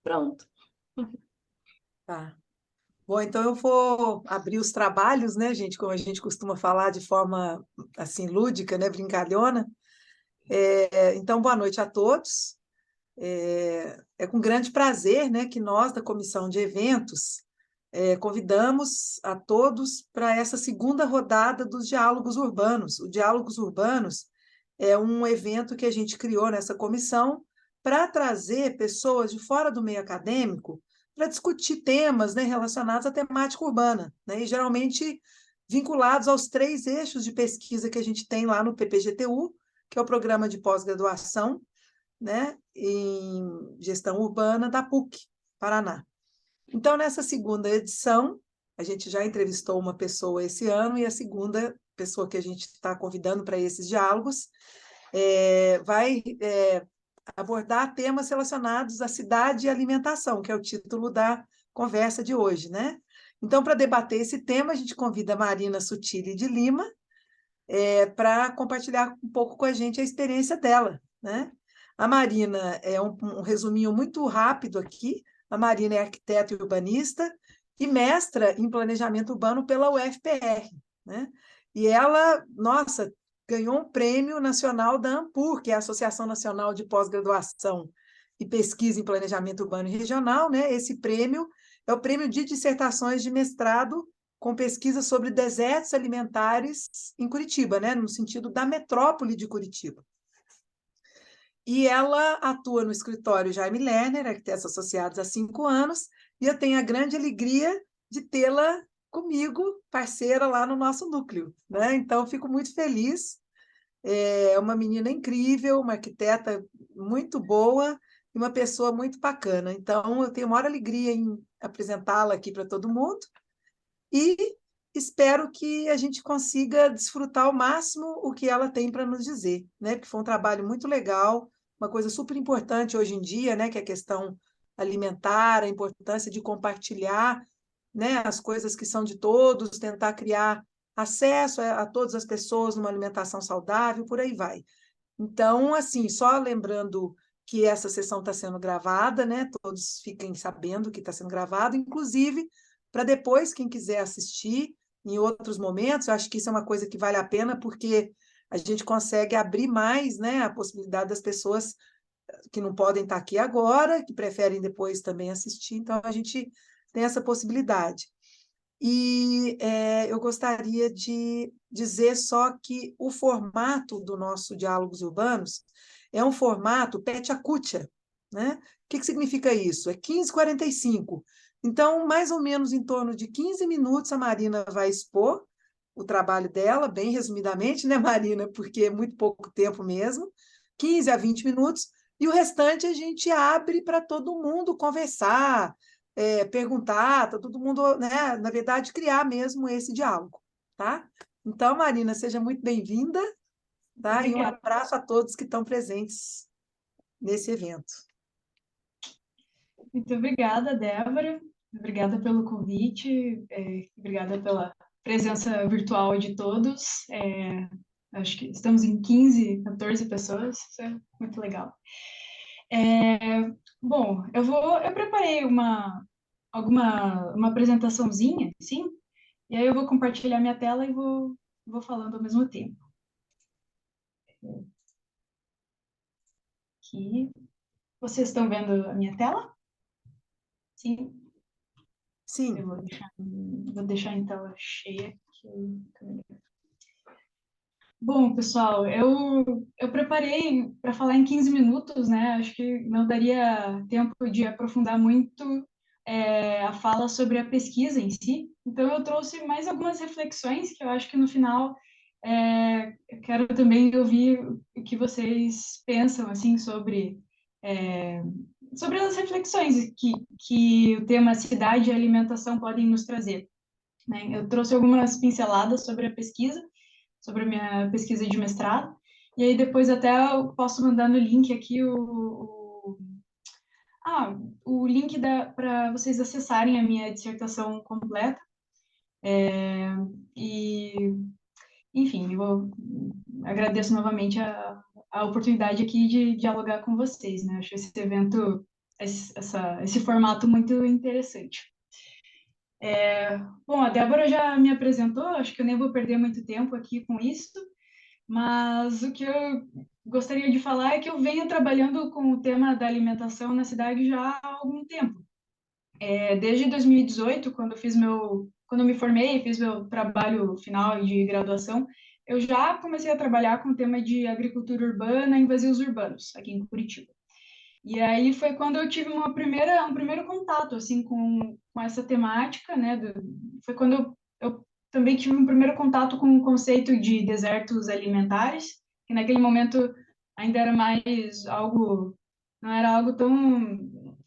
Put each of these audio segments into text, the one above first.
Pronto. Tá. Bom, então eu vou abrir os trabalhos, né, gente, como a gente costuma falar de forma assim lúdica, né, brincalhona. Então, boa noite a todos. É com grande prazer, né, que nós, da Comissão de Eventos, convidamos a todos para essa segunda rodada dos Diálogos Urbanos. O Diálogos Urbanos é um evento que a gente criou nessa comissão para trazer pessoas de fora do meio acadêmico para discutir temas, né, relacionados à temática urbana, né, e geralmente vinculados aos três eixos de pesquisa que a gente tem lá no PPGTU, que é o Programa de Pós-Graduação, né, em Gestão Urbana da PUC, Paraná. Então, nessa segunda edição, a gente já entrevistou uma pessoa esse ano, e a segunda pessoa que a gente está convidando para esses diálogos vai abordar temas relacionados à cidade e alimentação, que é o título da conversa de hoje, né? Então, para debater esse tema, a gente convida a Marina Sutili de Lima para compartilhar um pouco com a gente a experiência dela, né? A Marina é um resuminho muito rápido aqui. A Marina é arquiteta e urbanista e mestra em planejamento urbano pela UFPR, né? E ela, nossa, ganhou um prêmio nacional da ANPUR, que é a Associação Nacional de Pós-Graduação e Pesquisa em Planejamento Urbano e Regional, né? Esse prêmio é o prêmio de dissertações de mestrado com pesquisa sobre desertos alimentares em Curitiba, né? No sentido da metrópole de Curitiba. E ela atua no escritório Jaime Lerner, arquitetos associados há 5 anos, e eu tenho a grande alegria de tê-la comigo, parceira lá no nosso núcleo, né? Então, fico muito feliz. É uma menina incrível, uma arquiteta muito boa e uma pessoa muito bacana. Então, eu tenho a maior alegria em apresentá-la aqui para todo mundo e espero que a gente consiga desfrutar ao máximo o que ela tem para nos dizer, né? Porque foi um trabalho muito legal, uma coisa super importante hoje em dia, né? Que é a questão alimentar, a importância de compartilhar, né? As coisas que são de todos, tentar criar acesso a todas as pessoas numa alimentação saudável, por aí vai. Então, assim, só lembrando que essa sessão está sendo gravada, né? Todos fiquem sabendo que está sendo gravado, inclusive para depois, quem quiser assistir em outros momentos, eu acho que isso é uma coisa que vale a pena, porque a gente consegue abrir mais, né, a possibilidade das pessoas que não podem estar aqui agora, que preferem depois também assistir, então a gente tem essa possibilidade. E eu gostaria de dizer só que o formato do nosso Diálogos Urbanos é um formato pet a cutia, né? O que significa isso? É 15h45. Então, mais ou menos em torno de 15 minutos, a Marina vai expor o trabalho dela, bem resumidamente, né, Marina? Porque é muito pouco tempo mesmo, 15 a 20 minutos, e o restante a gente abre para todo mundo conversar, perguntar, tá todo mundo, né, na verdade, criar mesmo esse diálogo, tá? Então, Marina, seja muito bem-vinda, tá? E um Obrigada. abraço a todos que estão presentes nesse evento. Muito obrigada, Débora. Obrigada pelo convite, obrigada pela presença virtual de todos. Acho que estamos em 15, 14 pessoas, isso é muito legal. Bom, eu preparei uma apresentaçãozinha, sim, e aí eu vou compartilhar minha tela e vou falando ao mesmo tempo. Aqui. Vocês estão vendo a minha tela? Sim. Sim. Eu vou deixar em tela cheia. Bom, pessoal, eu preparei para falar em 15 minutos, né? Acho que não daria tempo de aprofundar muito a fala sobre a pesquisa em si. Então, eu trouxe mais algumas reflexões que eu acho que no final eu quero também ouvir o que vocês pensam assim sobre as reflexões que o tema cidade e alimentação podem nos trazer, né? Eu trouxe algumas pinceladas sobre a pesquisa, sobre a minha pesquisa de mestrado, e aí depois até eu posso mandar no link aqui o link para vocês acessarem a minha dissertação completa. E, enfim, eu agradeço novamente a oportunidade aqui de dialogar com vocês, né? Acho esse evento esse formato muito interessante. Bom, a Débora já me apresentou, acho que eu nem vou perder muito tempo aqui com isso, mas o que eu gostaria de falar é que eu venho trabalhando com o tema da alimentação na cidade já há algum tempo. Desde 2018, quando eu me formei, fiz meu trabalho final de graduação, eu já comecei a trabalhar com o tema de agricultura urbana em vazios urbanos, aqui em Curitiba. E aí foi quando eu tive um primeiro contato, assim, com essa temática, né? Foi quando eu também tive um primeiro contato com o conceito de desertos alimentares, que naquele momento ainda era mais algo, não era algo tão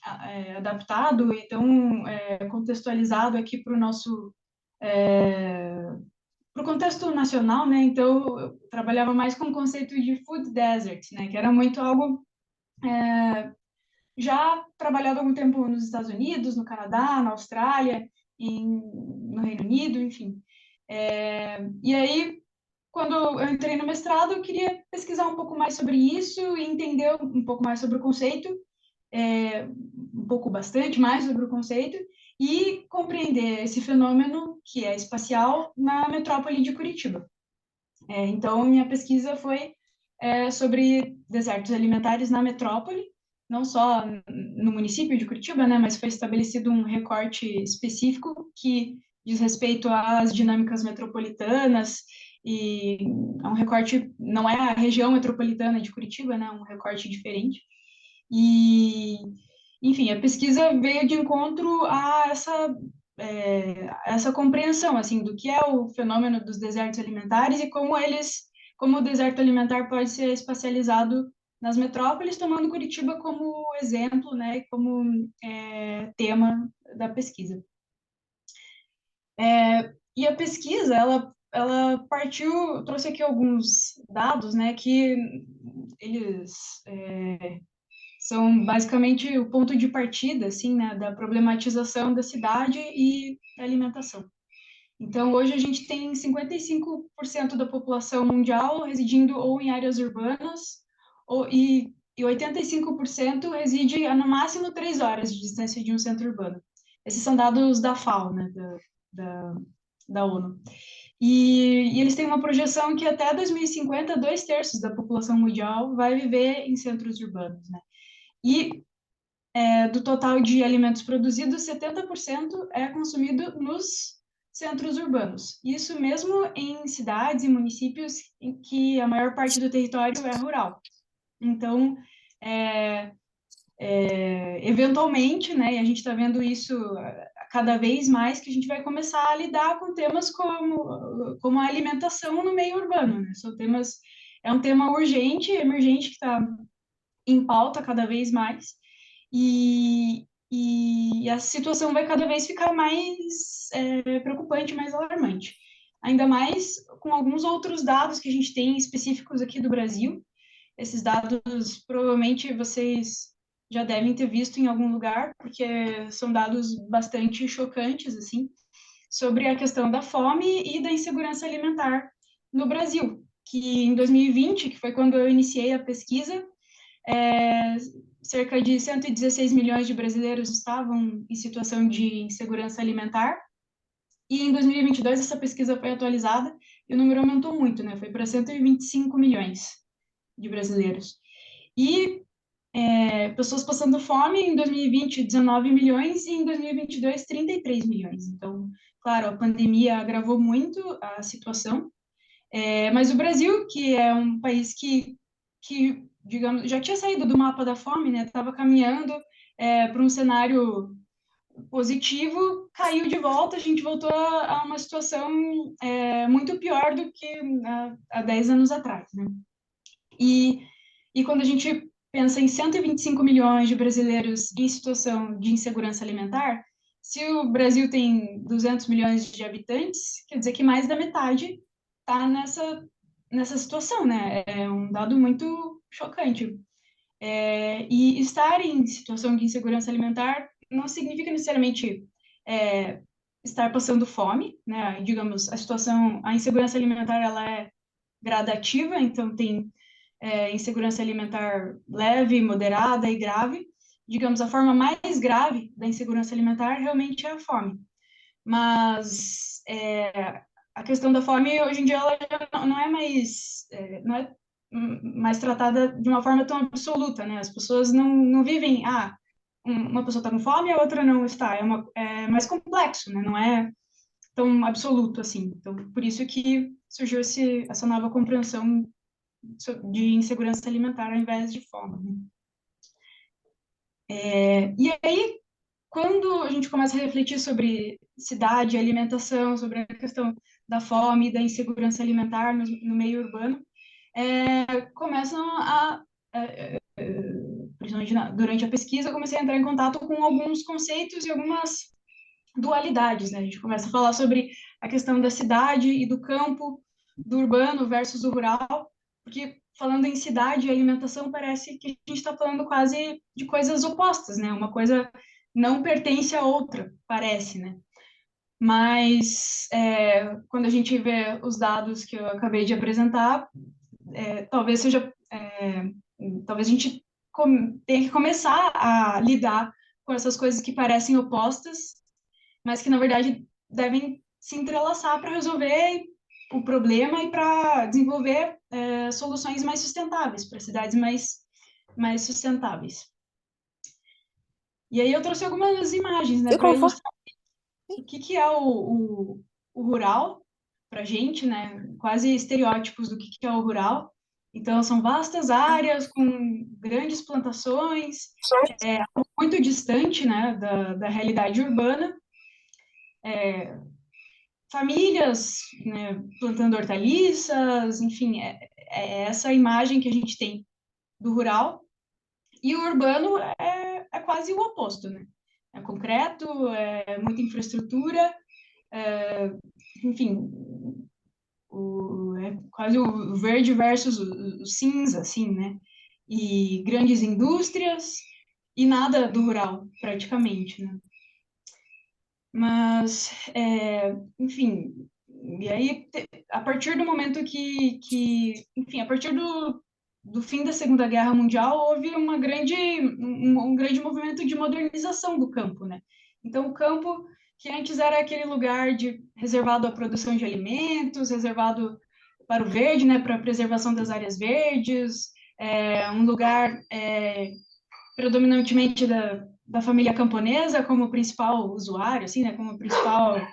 adaptado e tão contextualizado aqui para o nosso, para o contexto nacional, né? Então, eu trabalhava mais com o conceito de food desert, né? Que era muito algo já trabalhado há algum tempo nos Estados Unidos, no Canadá, na Austrália, no Reino Unido, enfim. E aí, quando eu entrei no mestrado, eu queria pesquisar um pouco mais sobre isso e entender um pouco mais sobre o conceito, um pouco bastante mais sobre o conceito, e compreender esse fenômeno que é espacial na metrópole de Curitiba. Então, minha pesquisa foi sobre desertos alimentares na metrópole, não só no município de Curitiba, né, mas foi estabelecido um recorte específico que diz respeito às dinâmicas metropolitanas e é um recorte, não é a região metropolitana de Curitiba, né, é um recorte diferente. E, enfim, a pesquisa veio de encontro a essa compreensão, assim, do que é o fenômeno dos desertos alimentares e como o deserto alimentar pode ser espacializado nas metrópoles, tomando Curitiba como exemplo, né, como tema da pesquisa. E a pesquisa, ela partiu, trouxe aqui alguns dados, né, que eles são basicamente o ponto de partida, assim, né, da problematização da cidade e da alimentação. Então, hoje a gente tem 55% da população mundial residindo ou em áreas urbanas, e 85% reside a no máximo 3 horas de distância de um centro urbano. Esses são dados da FAO, né, da, da ONU. E eles têm uma projeção que até 2050, 2/3 da população mundial vai viver em centros urbanos, né? E do total de alimentos produzidos, 70% é consumido nos centros urbanos. Isso mesmo em cidades e municípios em que a maior parte do território é rural. Então, eventualmente, né, e a gente está vendo isso cada vez mais, que a gente vai começar a lidar com temas como a alimentação no meio urbano, né? É um tema urgente, emergente, que está em pauta cada vez mais, e a situação vai cada vez ficar mais preocupante, mais alarmante. Ainda mais com alguns outros dados que a gente tem específicos aqui do Brasil. Esses dados provavelmente vocês já devem ter visto em algum lugar, porque são dados bastante chocantes, assim, sobre a questão da fome e da insegurança alimentar no Brasil, que em 2020, que foi quando eu iniciei a pesquisa, é, cerca de 116 milhões de brasileiros estavam em situação de insegurança alimentar, e em 2022 essa pesquisa foi atualizada e o número aumentou muito, né? Foi para 125 milhões de brasileiros. E pessoas passando fome em 2020, 19 milhões, e em 2022, 33 milhões. Então, claro, a pandemia agravou muito a situação, mas o Brasil, que é um país que, digamos, já tinha saído do mapa da fome, né? Estava caminhando para um cenário positivo, caiu de volta, a gente voltou a uma situação muito pior do que há 10 anos atrás, né? E, e quando a gente pensa em 125 milhões de brasileiros em situação de insegurança alimentar, se o Brasil tem 200 milhões de habitantes, quer dizer que mais da metade está nessa situação, né? É um dado muito chocante. E estar em situação de insegurança alimentar não significa necessariamente estar passando fome, né? Digamos, a insegurança alimentar, ela é gradativa, então tem insegurança alimentar leve, moderada e grave, digamos, a forma mais grave da insegurança alimentar realmente é a fome. Mas a questão da fome, hoje em dia, ela já não é mais, não é mais tratada de uma forma tão absoluta, né? As pessoas não vivem, uma pessoa está com fome e a outra não está. É mais complexo, né? Não é tão absoluto assim. Então, por isso que surgiu essa nova compreensão de insegurança alimentar ao invés de fome, né? E aí, quando a gente começa a refletir sobre cidade, alimentação, sobre a questão da fome, da insegurança alimentar no meio urbano, começam principalmente durante a pesquisa, eu comecei a entrar em contato com alguns conceitos e algumas dualidades, né? A gente começa a falar sobre a questão da cidade e do campo, do urbano versus o rural, porque falando em cidade e alimentação, parece que a gente está falando quase de coisas opostas, né? Uma coisa não pertence à outra, parece, né? Mas quando a gente vê os dados que eu acabei de apresentar, talvez seja, talvez a gente tenha que começar a lidar com essas coisas que parecem opostas, mas que na verdade devem se entrelaçar para resolver o problema e para desenvolver soluções mais sustentáveis, para cidades mais sustentáveis. E aí eu trouxe algumas imagens, né, para ilustrar o que é o rural para a gente, né, quase estereótipos do que é o rural. Então, são vastas áreas com grandes plantações, muito distante, né, da realidade urbana, famílias, né, plantando hortaliças, enfim, é essa imagem que a gente tem do rural. E o urbano é quase o oposto, né? É concreto, é muita infraestrutura, enfim, é quase o verde versus o cinza, assim, né? E grandes indústrias e nada do rural, praticamente, né? Mas, enfim, e aí, a partir do momento enfim, a partir do fim da Segunda Guerra Mundial, houve um grande movimento de modernização do campo, né? Então, o campo, que antes era aquele lugar reservado à produção de alimentos, reservado para o verde, né, para a preservação das áreas verdes, um lugar predominantemente da família camponesa como principal usuário, assim, né, como principal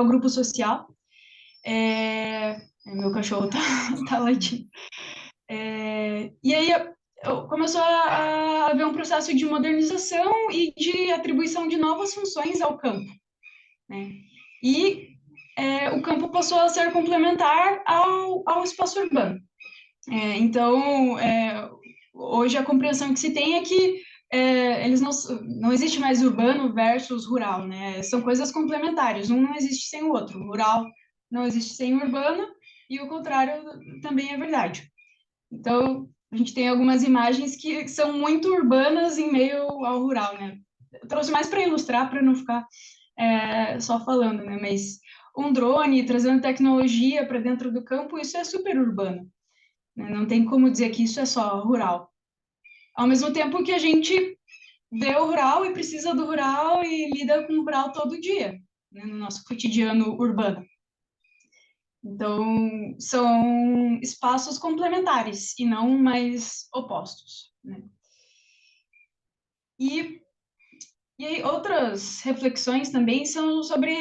grupo social. Meu cachorro tá latindo. E aí começou a haver um processo de modernização e de atribuição de novas funções ao campo, né? E o campo passou a ser complementar ao espaço urbano. Então, hoje a compreensão que se tem é que eles não existe mais urbano versus rural, né? São coisas complementares, um não existe sem o outro. O rural não existe sem o urbano e o contrário também é verdade. Então, a gente tem algumas imagens que são muito urbanas em meio ao rural, né? Eu trouxe mais para ilustrar, para não ficar só falando, né? Mas um drone trazendo tecnologia para dentro do campo, isso é super urbano, né? Não tem como dizer que isso é só rural. Ao mesmo tempo que a gente vê o rural e precisa do rural e lida com o rural todo dia, né, no nosso cotidiano urbano. Então, são espaços complementares e não mais opostos, né? E aí, outras reflexões também são sobre,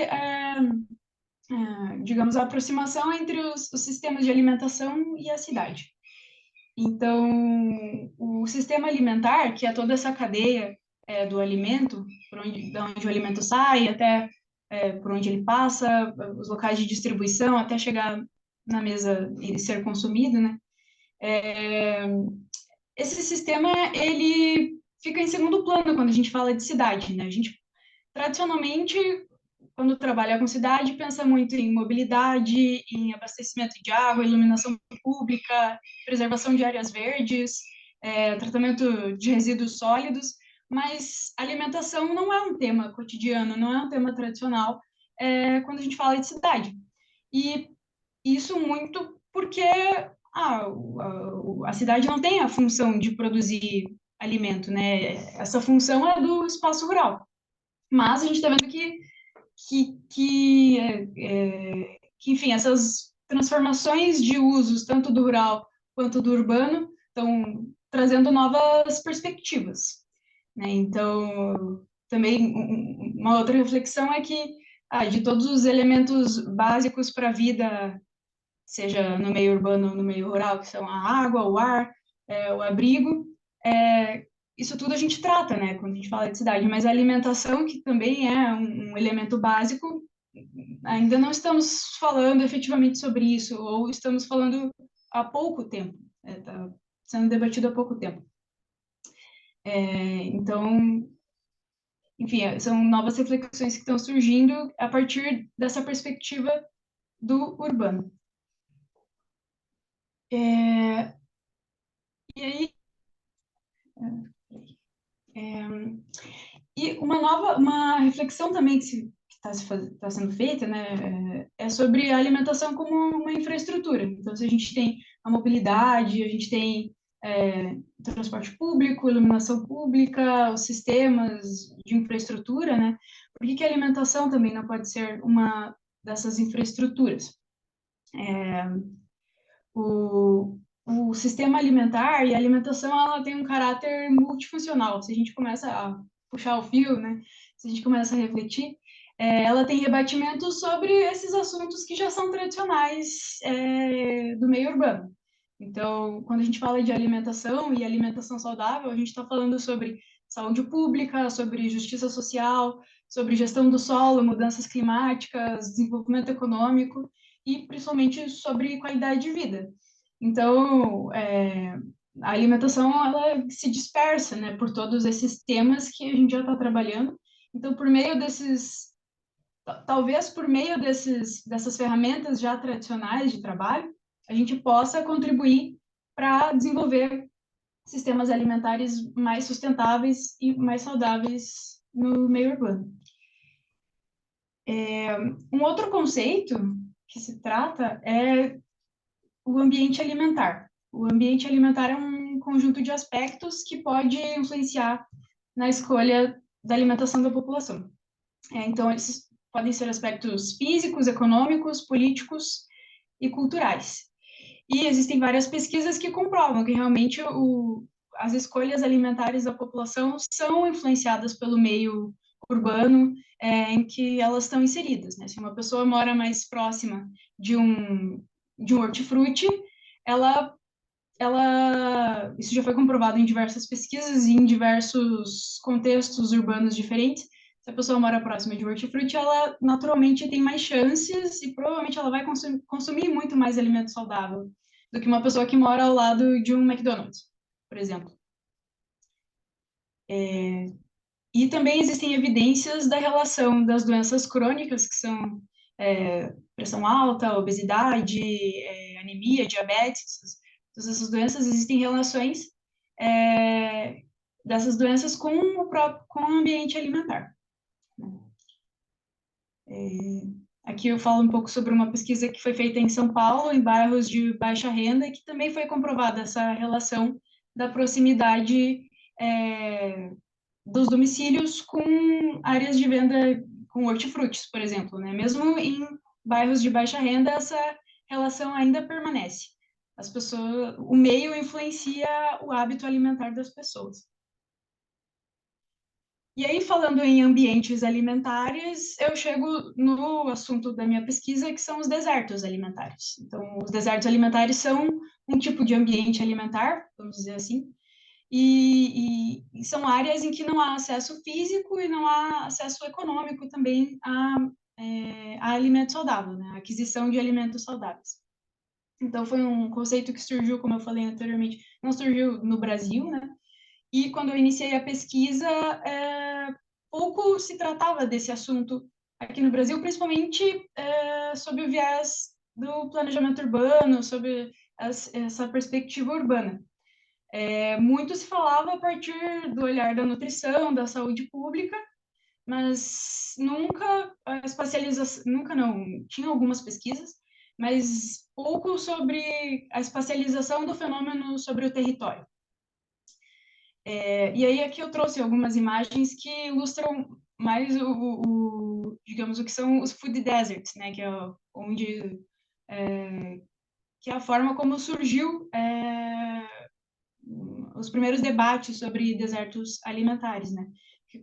digamos, a aproximação entre os sistemas de alimentação e a cidade. Então, o sistema alimentar, que é toda essa cadeia do alimento, de onde o alimento sai até por onde ele passa, os locais de distribuição, até chegar na mesa e ser consumido, né? Esse sistema, ele fica em segundo plano quando a gente fala de cidade, né? A gente, tradicionalmente, quando trabalha com cidade, pensa muito em mobilidade, em abastecimento de água, iluminação pública, preservação de áreas verdes, tratamento de resíduos sólidos, mas alimentação não é um tema cotidiano, não é um tema tradicional quando a gente fala de cidade. E isso muito porque a cidade não tem a função de produzir alimento, né? Essa função é do espaço rural. Mas a gente está vendo que, enfim, essas transformações de usos, tanto do rural quanto do urbano, estão trazendo novas perspectivas, né? Então, também uma outra reflexão é que, de todos os elementos básicos para a vida, seja no meio urbano ou no meio rural, que são a água, o ar, o abrigo, isso tudo a gente trata, né, quando a gente fala de cidade, mas a alimentação, que também é um elemento básico, ainda não estamos falando efetivamente sobre isso, ou estamos falando há pouco tempo, está sendo debatido há pouco tempo. Então, enfim, são novas reflexões que estão surgindo a partir dessa perspectiva do urbano. E aí, uma reflexão também que está sendo feita, né, é sobre a alimentação como uma infraestrutura. Então, se a gente tem a mobilidade, a gente tem transporte público, iluminação pública, os sistemas de infraestrutura, né, por que a alimentação também não pode ser uma dessas infraestruturas? O sistema alimentar e a alimentação, ela tem um caráter multifuncional. Se a gente começa a puxar o fio, né? Se a gente começa a refletir, ela tem rebatimentos sobre esses assuntos que já são tradicionais do meio urbano. Então, quando a gente fala de alimentação e alimentação saudável, a gente está falando sobre saúde pública, sobre justiça social, sobre gestão do solo, mudanças climáticas, desenvolvimento econômico e principalmente sobre qualidade de vida. Então, a alimentação, ela se dispersa, né, por todos esses temas que a gente já está trabalhando. Então, por meio talvez por meio dessas ferramentas já tradicionais de trabalho, a gente possa contribuir para desenvolver sistemas alimentares mais sustentáveis e mais saudáveis no meio urbano. Um outro conceito que se trata é o ambiente alimentar. O ambiente alimentar é um conjunto de aspectos que pode influenciar na escolha da alimentação da população. Então, esses podem ser aspectos físicos, econômicos, políticos e culturais. E existem várias pesquisas que comprovam que realmente as escolhas alimentares da população são influenciadas pelo meio urbano em que elas estão inseridas, né? Se uma pessoa mora mais próxima de um hortifruti, isso já foi comprovado em diversas pesquisas e em diversos contextos urbanos diferentes. Se a pessoa mora próxima de hortifruti, ela naturalmente tem mais chances e provavelmente ela vai consumir muito mais alimento saudável do que uma pessoa que mora ao lado de um McDonald's, por exemplo. E também existem evidências da relação das doenças crônicas, que são pressão alta, obesidade, anemia, diabetes. Todas essas doenças, existem relações dessas doenças com com o ambiente alimentar. Aqui eu falo um pouco sobre uma pesquisa que foi feita em São Paulo, em bairros de baixa renda, e que também foi comprovada essa relação da proximidade dos domicílios com áreas de venda com hortifrutis, por exemplo, né? Mesmo em bairros de baixa renda, essa relação ainda permanece. O meio influencia o hábito alimentar das pessoas. E aí, falando em ambientes alimentares, eu chego no assunto da minha pesquisa, que são os desertos alimentares. Então, os desertos alimentares são um tipo de ambiente alimentar, vamos dizer assim, e são áreas em que não há acesso físico e não há acesso econômico também a alimento saudável, né? A aquisição de alimentos saudáveis. Então, foi um conceito que surgiu, como eu falei anteriormente, não surgiu no Brasil, né? E quando eu iniciei a pesquisa, pouco se tratava desse assunto aqui no Brasil, principalmente sob o viés do planejamento urbano, sobre essa perspectiva urbana. Muito se falava a partir do olhar da nutrição, da saúde pública, mas nunca a especialização, nunca não, tinha algumas pesquisas, mas pouco sobre a espacialização do fenômeno sobre o território. E aí aqui eu trouxe algumas imagens que ilustram mais digamos, o que são os food deserts, né, que é onde que é a forma como surgiu os primeiros debates sobre desertos alimentares, né?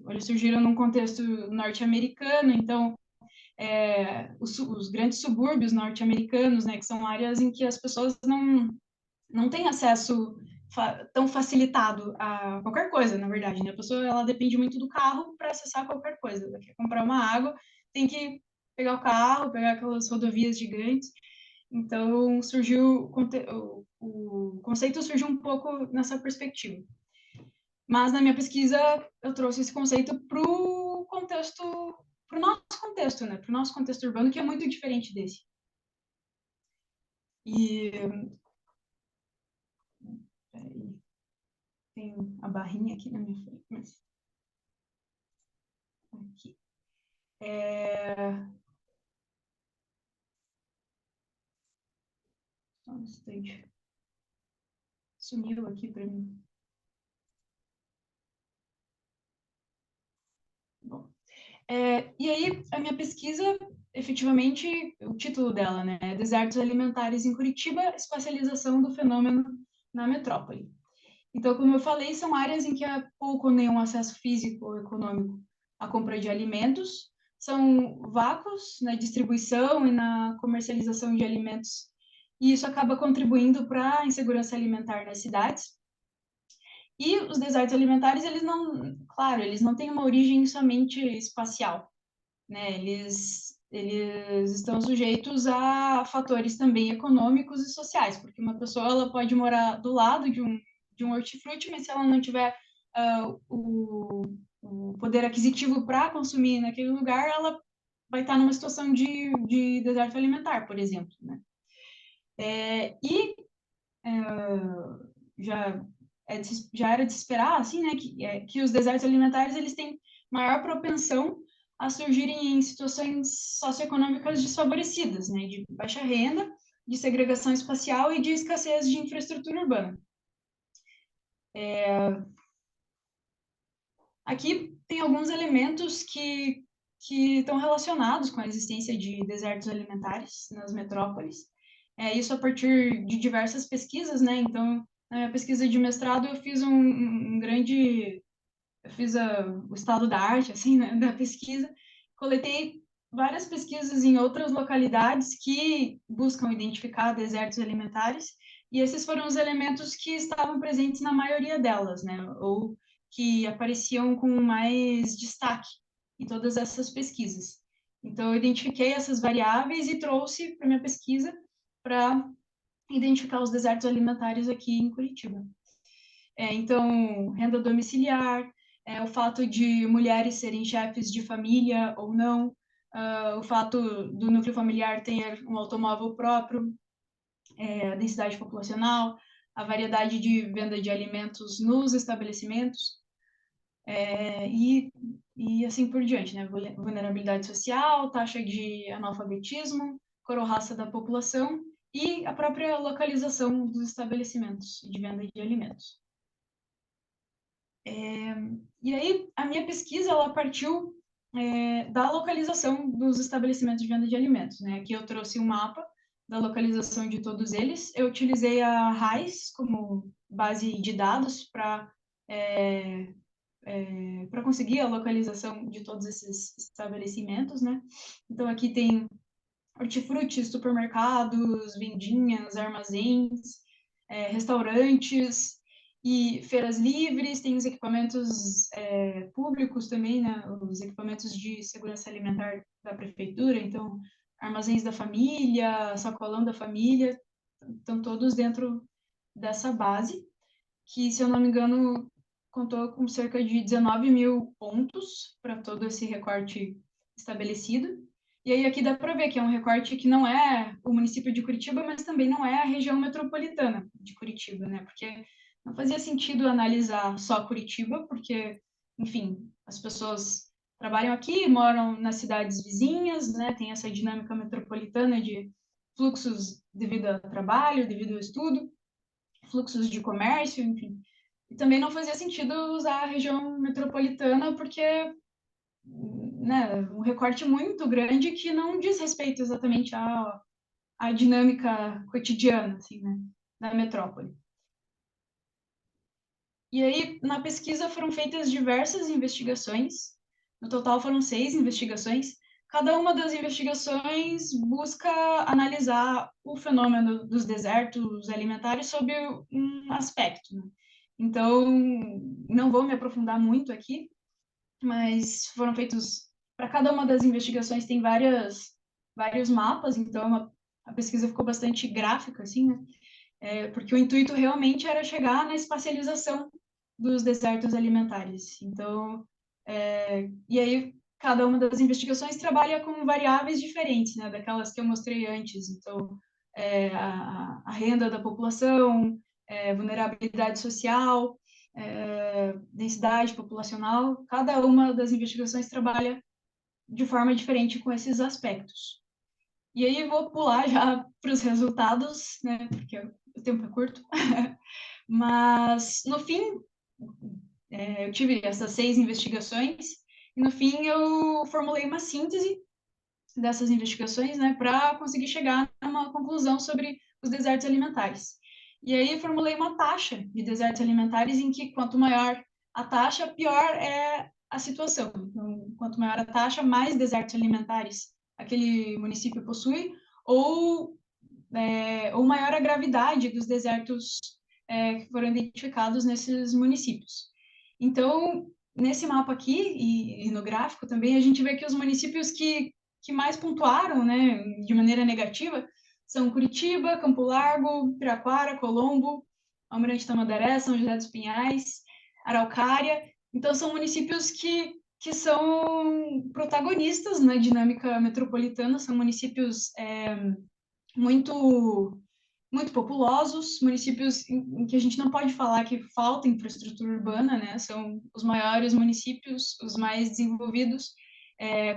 Eles surgiram num contexto norte-americano, então os grandes subúrbios norte-americanos, né, que são áreas em que as pessoas não têm acesso tão facilitado a qualquer coisa, na verdade, né? A pessoa ela depende muito do carro para acessar qualquer coisa. Ela quer comprar uma água, tem que pegar o carro, pegar aquelas rodovias gigantes. Então surgiu o conceito surgiu um pouco nessa perspectiva. Mas na minha pesquisa eu trouxe esse conceito para o contexto, para o nosso contexto, né? Para o nosso contexto urbano, que é muito diferente desse. E peraí, tem a barrinha aqui na minha frente, mas aqui. Sumiu aqui para mim. Bom, e aí, a minha pesquisa, efetivamente, o título dela, né, é Desertos Alimentares em Curitiba, Espacialização do Fenômeno na Metrópole. Então, como eu falei, são áreas em que há pouco ou nenhum acesso físico ou econômico à compra de alimentos, são vácuos na distribuição e na comercialização de alimentos, e isso acaba contribuindo para a insegurança alimentar nas cidades. E os desertos alimentares, eles não, claro, eles não têm uma origem somente espacial, né? Eles estão sujeitos a fatores também econômicos e sociais, porque uma pessoa ela pode morar do lado de um hortifruti, mas se ela não tiver o poder aquisitivo para consumir naquele lugar, ela vai estar numa situação de deserto alimentar, por exemplo, né? E já, já era de se esperar, assim, né, que os desertos alimentares eles têm maior propensão a surgirem em situações socioeconômicas desfavorecidas, né, de baixa renda, de segregação espacial e de escassez de infraestrutura urbana. Aqui tem alguns elementos que estão relacionados com a existência de desertos alimentares nas metrópoles. Isso a partir de diversas pesquisas, né? Então, na minha pesquisa de mestrado, eu fiz um grande... Eu fiz o estado da arte, assim, né, da pesquisa. Coletei várias pesquisas em outras localidades que buscam identificar desertos alimentares, e esses foram os elementos que estavam presentes na maioria delas, né? Ou que apareciam com mais destaque em todas essas pesquisas. Então, eu identifiquei essas variáveis e trouxe para minha pesquisa para identificar os desertos alimentares aqui em Curitiba. Então, renda domiciliar, o fato de mulheres serem chefes de família ou não, o fato do núcleo familiar ter um automóvel próprio, a densidade populacional, a variedade de venda de alimentos nos estabelecimentos, e assim por diante, né? Vulnerabilidade social, taxa de analfabetismo, cor ou raça da população e a própria localização dos estabelecimentos de venda de alimentos. E aí, a minha pesquisa, ela partiu da localização dos estabelecimentos de venda de alimentos, né? Aqui eu trouxe um mapa da localização de todos eles. Eu utilizei a RAIS como base de dados para conseguir a localização de todos esses estabelecimentos, né? Então, aqui tem hortifrutis, supermercados, vendinhas, armazéns, restaurantes e feiras livres, tem os equipamentos públicos também, né? Os equipamentos de segurança alimentar da prefeitura, então armazéns da família, sacolão da família, estão todos dentro dessa base, que, se eu não me engano, contou com cerca de 19 mil pontos para todo esse recorte estabelecido. E aí aqui dá para ver que é um recorte que não é o município de Curitiba, mas também não é a região metropolitana de Curitiba, né? Porque não fazia sentido analisar só Curitiba, porque, enfim, as pessoas trabalham aqui, moram nas cidades vizinhas, né? Tem essa dinâmica metropolitana de fluxos devido ao trabalho, devido ao estudo, fluxos de comércio, enfim. E também não fazia sentido usar a região metropolitana porque, né, um recorte muito grande que não diz respeito exatamente à dinâmica cotidiana, assim, né, da metrópole. E aí, na pesquisa foram feitas diversas investigações, no total foram 6 investigações. Cada uma das investigações busca analisar o fenômeno dos desertos alimentares sob um aspecto, né? Então, não vou me aprofundar muito aqui, mas foram feitos, para cada uma das investigações tem vários mapas, então a pesquisa ficou bastante gráfica, assim, né? Porque o intuito realmente era chegar na espacialização dos desertos alimentares. Então, e aí cada uma das investigações trabalha com variáveis diferentes, né, daquelas que eu mostrei antes. Então, a renda da população, vulnerabilidade social, densidade populacional, cada uma das investigações trabalha de forma diferente com esses aspectos. E aí vou pular já para os resultados, né, porque o tempo é curto. Mas, no fim, eu tive essas 6 investigações, e no fim eu formulei uma síntese dessas investigações, né, para conseguir chegar a uma conclusão sobre os desertos alimentares. E aí formulei uma taxa de desertos alimentares em que quanto maior a taxa, pior é a situação. Então, quanto maior a taxa, mais desertos alimentares aquele município possui, ou, ou maior a gravidade dos desertos que foram identificados nesses municípios. Então, nesse mapa aqui e no gráfico também, a gente vê que os municípios que mais pontuaram, né, de maneira negativa, são Curitiba, Campo Largo, Piraquara, Colombo, Almirante Tamandaré, São José dos Pinhais, Araucária. Então, são municípios que são protagonistas na dinâmica metropolitana, são municípios muito muito populosos, municípios em que a gente não pode falar que falta infraestrutura urbana, né? São os maiores municípios, os mais desenvolvidos,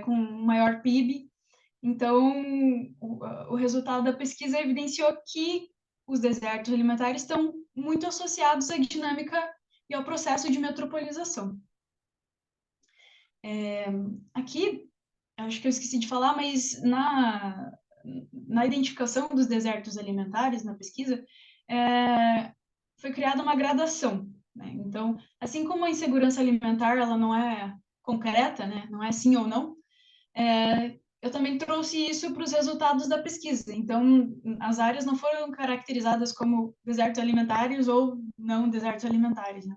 com maior PIB. Então, o resultado da pesquisa evidenciou que os desertos alimentares estão muito associados à dinâmica e ao processo de metropolização. Aqui, acho que eu esqueci de falar, mas na identificação dos desertos alimentares, na pesquisa, foi criada uma gradação, né? Então, assim como a insegurança alimentar ela não é concreta, né? Não é sim ou não, eu também trouxe isso para os resultados da pesquisa. Então, as áreas não foram caracterizadas como desertos alimentares ou não desertos alimentares, né?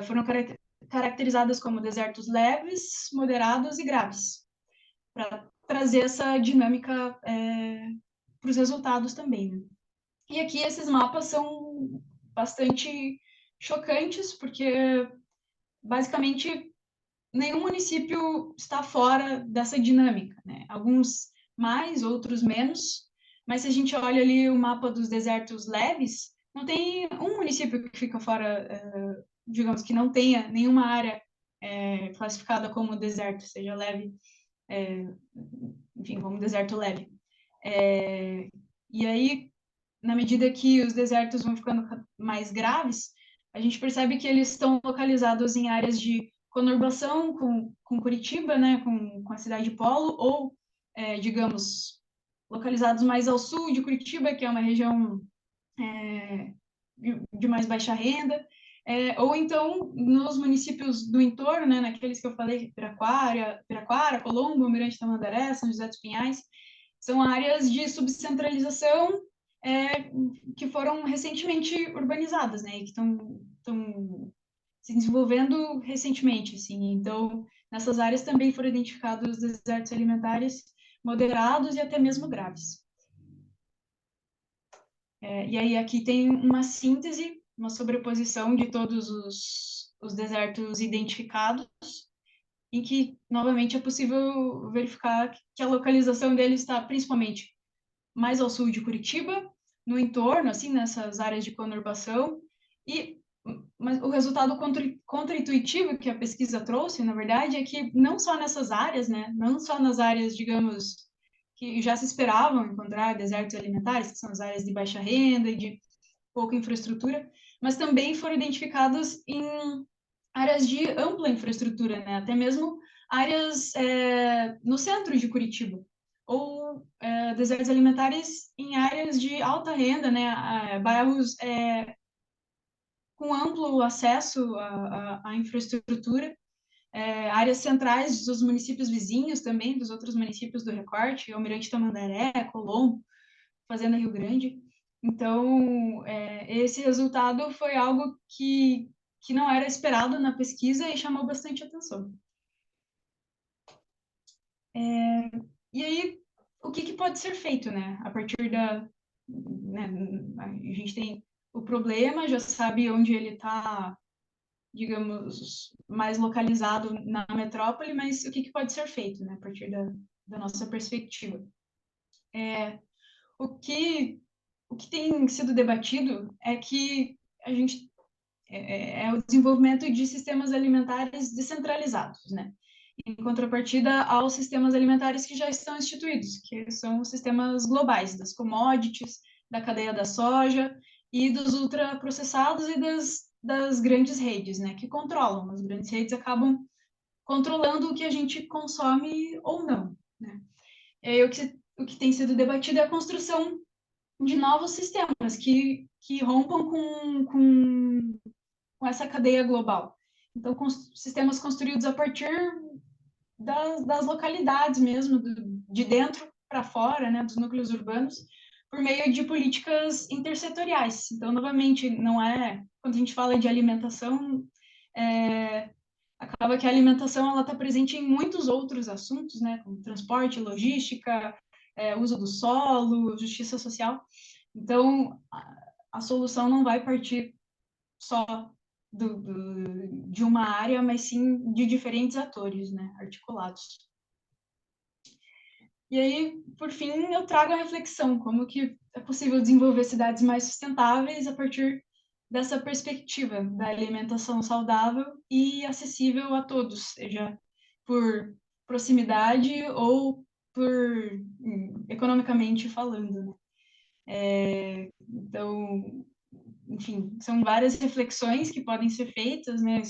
Foram caracterizadas como desertos leves, moderados e graves, para trazer essa dinâmica para os resultados também, né? E aqui esses mapas são bastante chocantes, porque basicamente nenhum município está fora dessa dinâmica, né? Alguns mais, outros menos, mas se a gente olha ali o mapa dos desertos leves, não tem um município que fica fora, digamos, que não tenha nenhuma área classificada como deserto, seja leve, enfim, como deserto leve. E aí, na medida que os desertos vão ficando mais graves, a gente percebe que eles estão localizados em áreas de conurbação com Curitiba, né, com a cidade de Polo, ou, digamos, localizados mais ao sul de Curitiba, que é uma região de mais baixa renda, ou então nos municípios do entorno, né, naqueles que eu falei, Piraquara, Colombo, Almirante Tamandaré, São José dos Pinhais, são áreas de subcentralização que foram recentemente urbanizadas, né, e que estão se desenvolvendo recentemente, assim. Então, nessas áreas também foram identificados desertos alimentares moderados e até mesmo graves. E aí aqui tem uma síntese, uma sobreposição de todos os desertos identificados, em que, novamente, é possível verificar que a localização deles está principalmente mais ao sul de Curitiba, no entorno, assim, nessas áreas de conurbação, mas o resultado contra-intuitivo que a pesquisa trouxe, na verdade, é que não só nessas áreas, né, não só nas áreas, digamos, que já se esperavam encontrar desertos alimentares, que são as áreas de baixa renda e de pouca infraestrutura, mas também foram identificados em áreas de ampla infraestrutura, né? Até mesmo áreas no centro de Curitiba, ou desertos alimentares em áreas de alta renda, né? Bairros com amplo acesso à infraestrutura, áreas centrais dos municípios vizinhos também, dos outros municípios do Recorte, Almirante Tamandaré, Colombo, Fazenda Rio Grande. Então, esse resultado foi algo que não era esperado na pesquisa e chamou bastante atenção. E aí, o que pode ser feito, né? A partir da... Né, a gente tem o problema, já sabe onde ele está, digamos, mais localizado na metrópole, mas o que pode ser feito, né? A partir da nossa perspectiva. O que tem sido debatido é que a gente o desenvolvimento de sistemas alimentares descentralizados, né? Em contrapartida aos sistemas alimentares que já estão instituídos, que são os sistemas globais, das commodities, da cadeia da soja e dos ultraprocessados e das grandes redes, né? Que controlam. As grandes redes acabam controlando o que a gente consome ou não, né? E aí, o que tem sido debatido é a construção de novos sistemas que rompam com essa cadeia global. Então, sistemas construídos a partir das localidades mesmo, de dentro para fora, né, dos núcleos urbanos, por meio de políticas intersetoriais. Então, novamente, não é... Quando a gente fala de alimentação, acaba que a alimentação ela está presente em muitos outros assuntos, né, como transporte, logística, uso do solo, justiça social. Então, a solução não vai partir só de uma área, mas sim de diferentes atores, né, articulados. E aí, por fim, eu trago a reflexão, como que é possível desenvolver cidades mais sustentáveis a partir dessa perspectiva da alimentação saudável e acessível a todos, seja por proximidade ou por economicamente falando, né? Então, enfim, são várias reflexões que podem ser feitas, né?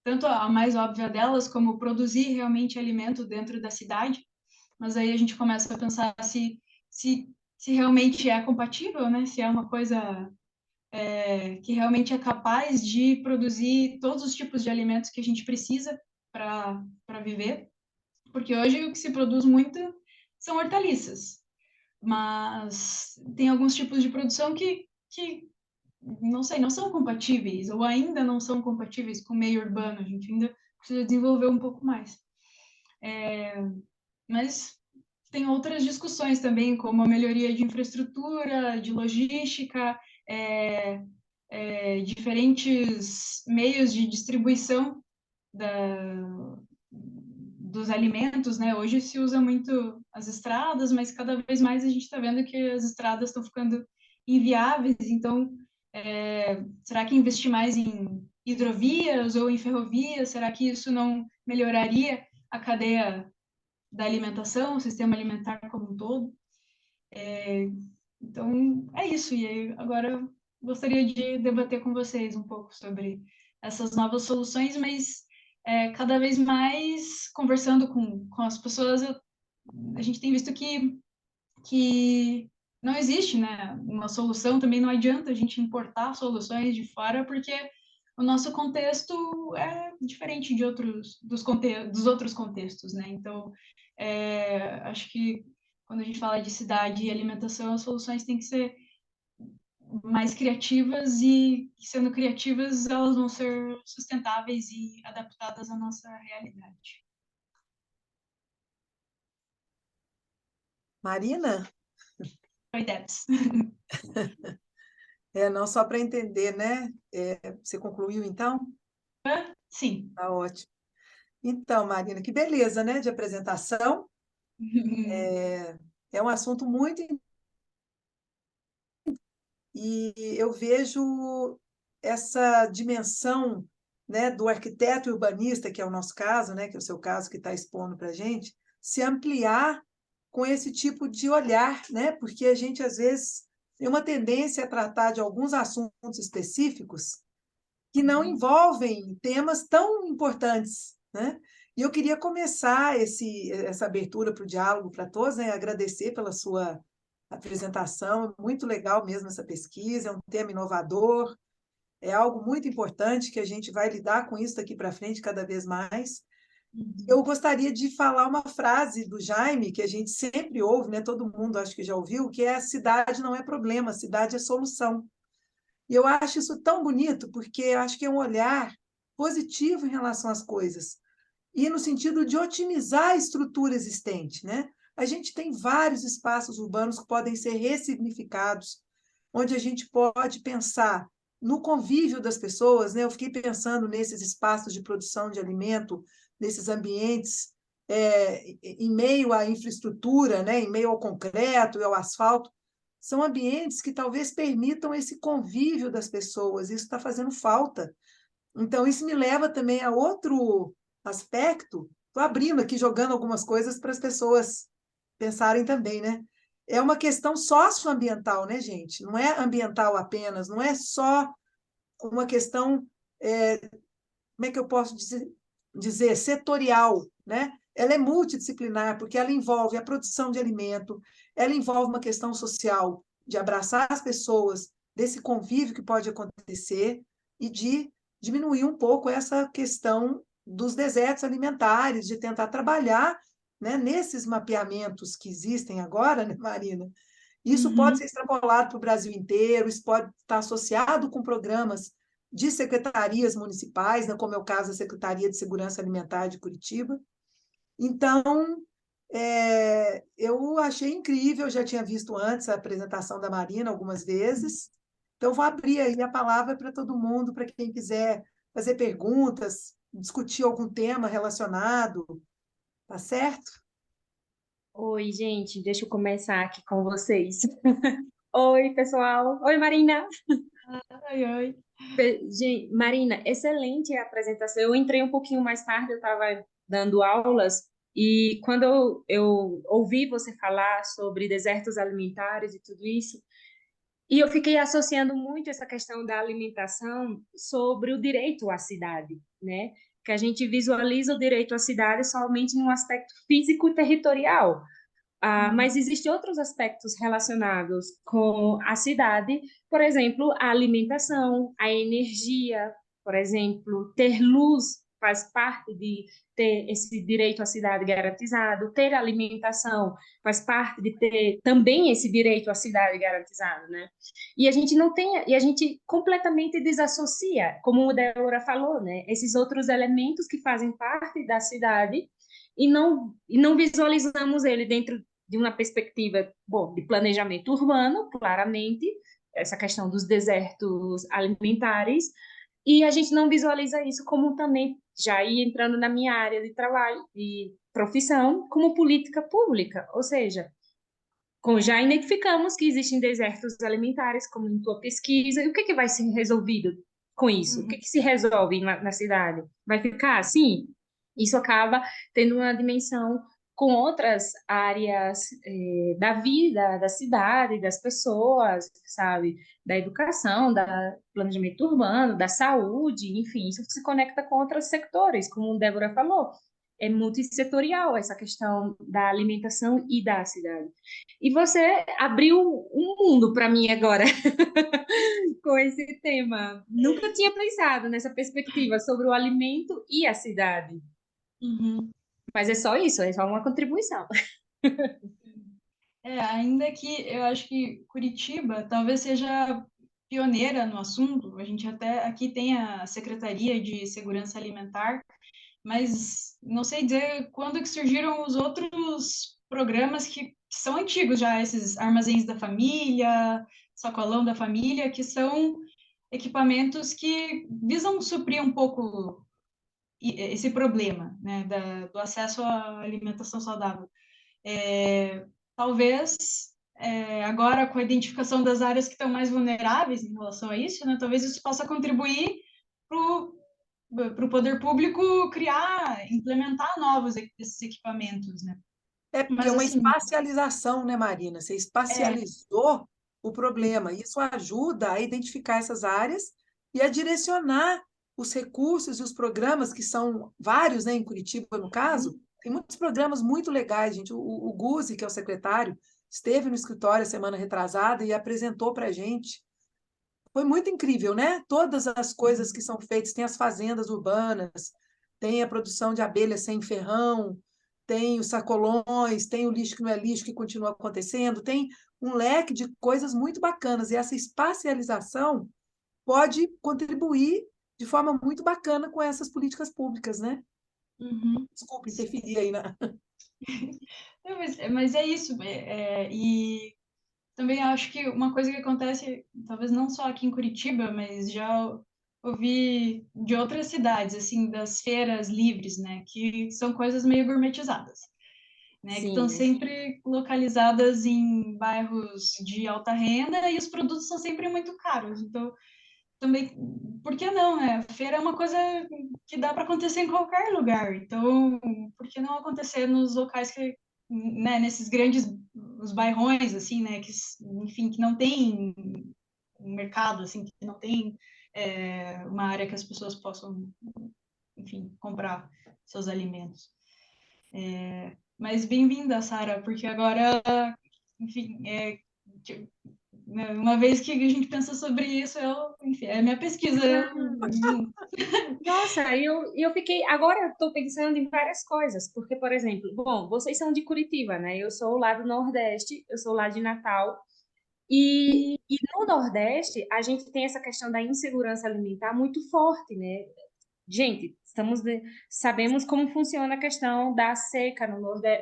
Tanto a mais óbvia delas, como produzir realmente alimento dentro da cidade, mas aí a gente começa a pensar se realmente é compatível, né? Se é uma coisa que realmente é capaz de produzir todos os tipos de alimentos que a gente precisa para viver, porque hoje o que se produz muito são hortaliças, mas tem alguns tipos de produção que não sei, não são compatíveis, ou ainda não são compatíveis com o meio urbano, a gente ainda precisa desenvolver um pouco mais. Mas tem outras discussões também, como a melhoria de infraestrutura, de logística, diferentes meios de distribuição dos alimentos, né? Hoje se usa muito as estradas, mas cada vez mais a gente está vendo que as estradas estão ficando inviáveis, então será que investir mais em hidrovias ou em ferrovias, será que isso não melhoraria a cadeia da alimentação, o sistema alimentar como um todo? Então, é isso. E aí, agora eu gostaria de debater com vocês um pouco sobre essas novas soluções, mas cada vez mais conversando com as pessoas, a gente tem visto que não existe, né, uma solução. Também não adianta a gente importar soluções de fora, porque o nosso contexto é diferente de dos outros contextos, né? Então, acho que quando a gente fala de cidade e alimentação, as soluções têm que ser mais criativas e, sendo criativas, elas vão ser sustentáveis e adaptadas à nossa realidade. Marina? Oi, Debs. Não só para entender, né? Você concluiu, então? Sim. Tá ótimo. Então, Marina, que beleza, né, de apresentação. É um assunto muito... E eu vejo essa dimensão, né, do arquiteto urbanista, que é o nosso caso, né, que é o seu caso que está expondo para a gente, se ampliar com esse tipo de olhar, né? Porque a gente, às vezes, tem uma tendência a tratar de alguns assuntos específicos que não envolvem temas tão importantes, né? E eu queria começar essa abertura para o diálogo para todos, né? Agradecer pela sua apresentação, muito legal mesmo essa pesquisa, é um tema inovador, é algo muito importante que a gente vai lidar com isso daqui para frente cada vez mais. Eu gostaria de falar uma frase do Jaime, que a gente sempre ouve, né? Todo mundo acho que já ouviu, que é: a cidade não é problema, a cidade é solução. E eu acho isso tão bonito, porque eu acho que é um olhar positivo em relação às coisas, e no sentido de otimizar a estrutura existente, né? A gente tem vários espaços urbanos que podem ser ressignificados, onde a gente pode pensar no convívio das pessoas, né? Eu fiquei pensando nesses espaços de produção de alimento, nesses ambientes em meio à infraestrutura, né? Em meio ao concreto e ao asfalto. São ambientes que talvez permitam esse convívio das pessoas. Isso está fazendo falta. Então, isso me leva também a outro aspecto. Estou abrindo aqui, jogando algumas coisas para as pessoas pensarem também, né? É uma questão socioambiental, né, gente? Não é ambiental apenas, não é só uma questão, como é que eu posso dizer, setorial, né? Ela é multidisciplinar, porque ela envolve a produção de alimento, ela envolve uma questão social, de abraçar as pessoas, desse convívio que pode acontecer e de diminuir um pouco essa questão dos desertos alimentares, de tentar trabalhar, né, nesses mapeamentos que existem agora, né, Marina? Isso pode Uhum. ser extrapolado para o Brasil inteiro, isso pode estar associado com programas de secretarias municipais, né, como é o caso da Secretaria de Segurança Alimentar de Curitiba. Então, eu achei incrível, já tinha visto antes a apresentação da Marina algumas vezes, então vou abrir aí a palavra para todo mundo, para quem quiser fazer perguntas, discutir algum tema relacionado, tá certo? Oi, gente, deixa eu começar aqui com vocês. Oi, pessoal. Oi, Marina. Oi, oi. Gente, Marina, excelente a apresentação. Eu entrei um pouquinho mais tarde, eu estava dando aulas, e quando eu ouvi você falar sobre desertos alimentares e tudo isso, e eu fiquei associando muito essa questão da alimentação sobre o direito à cidade, né? Que a gente visualiza o direito à cidade somente no aspecto físico e territorial. Mas existem outros aspectos relacionados com a cidade, por exemplo, a alimentação, a energia, por exemplo, ter luz faz parte de ter esse direito à cidade garantizado, ter alimentação faz parte de ter também esse direito à cidade garantizado, né? E a gente não tem, e a gente completamente desassocia, como o Débora falou, né? Esses outros elementos que fazem parte da cidade e não visualizamos ele dentro de uma perspectiva, bom, de planejamento urbano, claramente, essa questão dos desertos alimentares, e a gente não visualiza isso como também, já ir entrando na minha área de trabalho, de profissão, como política pública, ou seja, já identificamos que existem desertos alimentares, como em tua pesquisa, e o que vai ser resolvido com isso? O que se resolve na cidade? Vai ficar assim? Isso acaba tendo uma dimensão com outras áreas da vida, da cidade, das pessoas, sabe? Da educação, da planejamento urbano, da saúde, enfim, isso se conecta com outros setores, como a Débora falou. É multissetorial essa questão da alimentação e da cidade. E você abriu um mundo para mim agora com esse tema. Nunca tinha pensado nessa perspectiva sobre o alimento e a cidade. Uhum. Mas é só isso, é só uma contribuição. Ainda que eu acho que Curitiba talvez seja pioneira no assunto, a gente até aqui tem a Secretaria de Segurança Alimentar, mas não sei dizer quando que surgiram os outros programas que são antigos já, esses armazéns da família, sacolão da família, que são equipamentos que visam suprir um pouco esse problema, né, do acesso à alimentação saudável. Talvez agora com a identificação das áreas que estão mais vulneráveis em relação a isso, né, talvez isso possa contribuir para o poder público criar, implementar novos esses equipamentos, né? É porque é Mas uma assim, espacialização, né, Marina? Você é, espacializou o problema. Isso ajuda a identificar essas áreas e a direcionar os recursos e os programas, que são vários, né, em Curitiba, no caso. Tem muitos programas muito legais, gente. O Guzzi, que é o secretário, esteve no escritório a semana retrasada e apresentou para a gente. Foi muito incrível, né? Todas as coisas que são feitas, tem as fazendas urbanas, tem a produção de abelhas sem ferrão, tem os sacolões, tem o lixo que não é lixo que continua acontecendo, tem um leque de coisas muito bacanas. E essa espacialização pode contribuir de forma muito bacana com essas políticas públicas, né? uhum, Desculpa sim. interferir aí na. Não, mas é isso. E também acho que uma coisa que acontece, talvez não só aqui em Curitiba, mas já ouvi de outras cidades, assim, das feiras livres, né, que são coisas meio gourmetizadas, né, que estão Sim, sempre localizadas em bairros de alta renda e os produtos são sempre muito caros. Então, também, por que não, né? A feira é uma coisa que dá para acontecer em qualquer lugar. Então, por que não acontecer nos locais que, né, nesses grandes, os bairrões, assim, né, que, enfim, que não tem um mercado, assim, que não tem uma área que as pessoas possam, enfim, comprar seus alimentos. Mas bem-vinda, Sara, porque agora, enfim, né, uma vez que a gente pensa sobre isso, enfim, é minha pesquisa. nossa, eu fiquei. Agora eu estou pensando em várias coisas, porque, por exemplo, bom, vocês são de Curitiba, né? Eu sou lá do Nordeste, eu sou lá de Natal. E no Nordeste, a gente tem essa questão da insegurança alimentar muito forte, né? Gente, sabemos como funciona a questão da seca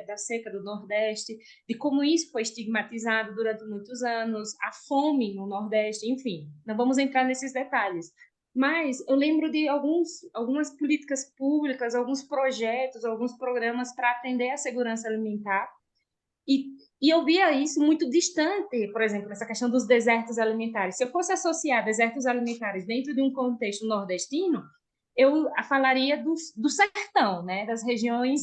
da seca do Nordeste, de como isso foi estigmatizado durante muitos anos, a fome no Nordeste, enfim, não vamos entrar nesses detalhes. Mas eu lembro de algumas políticas públicas, alguns projetos, alguns programas para atender a segurança alimentar e, e eu via isso muito distante, por exemplo, essa questão dos desertos alimentares. Se eu fosse associar desertos alimentares dentro de um contexto nordestino, eu falaria do sertão, né? Das regiões,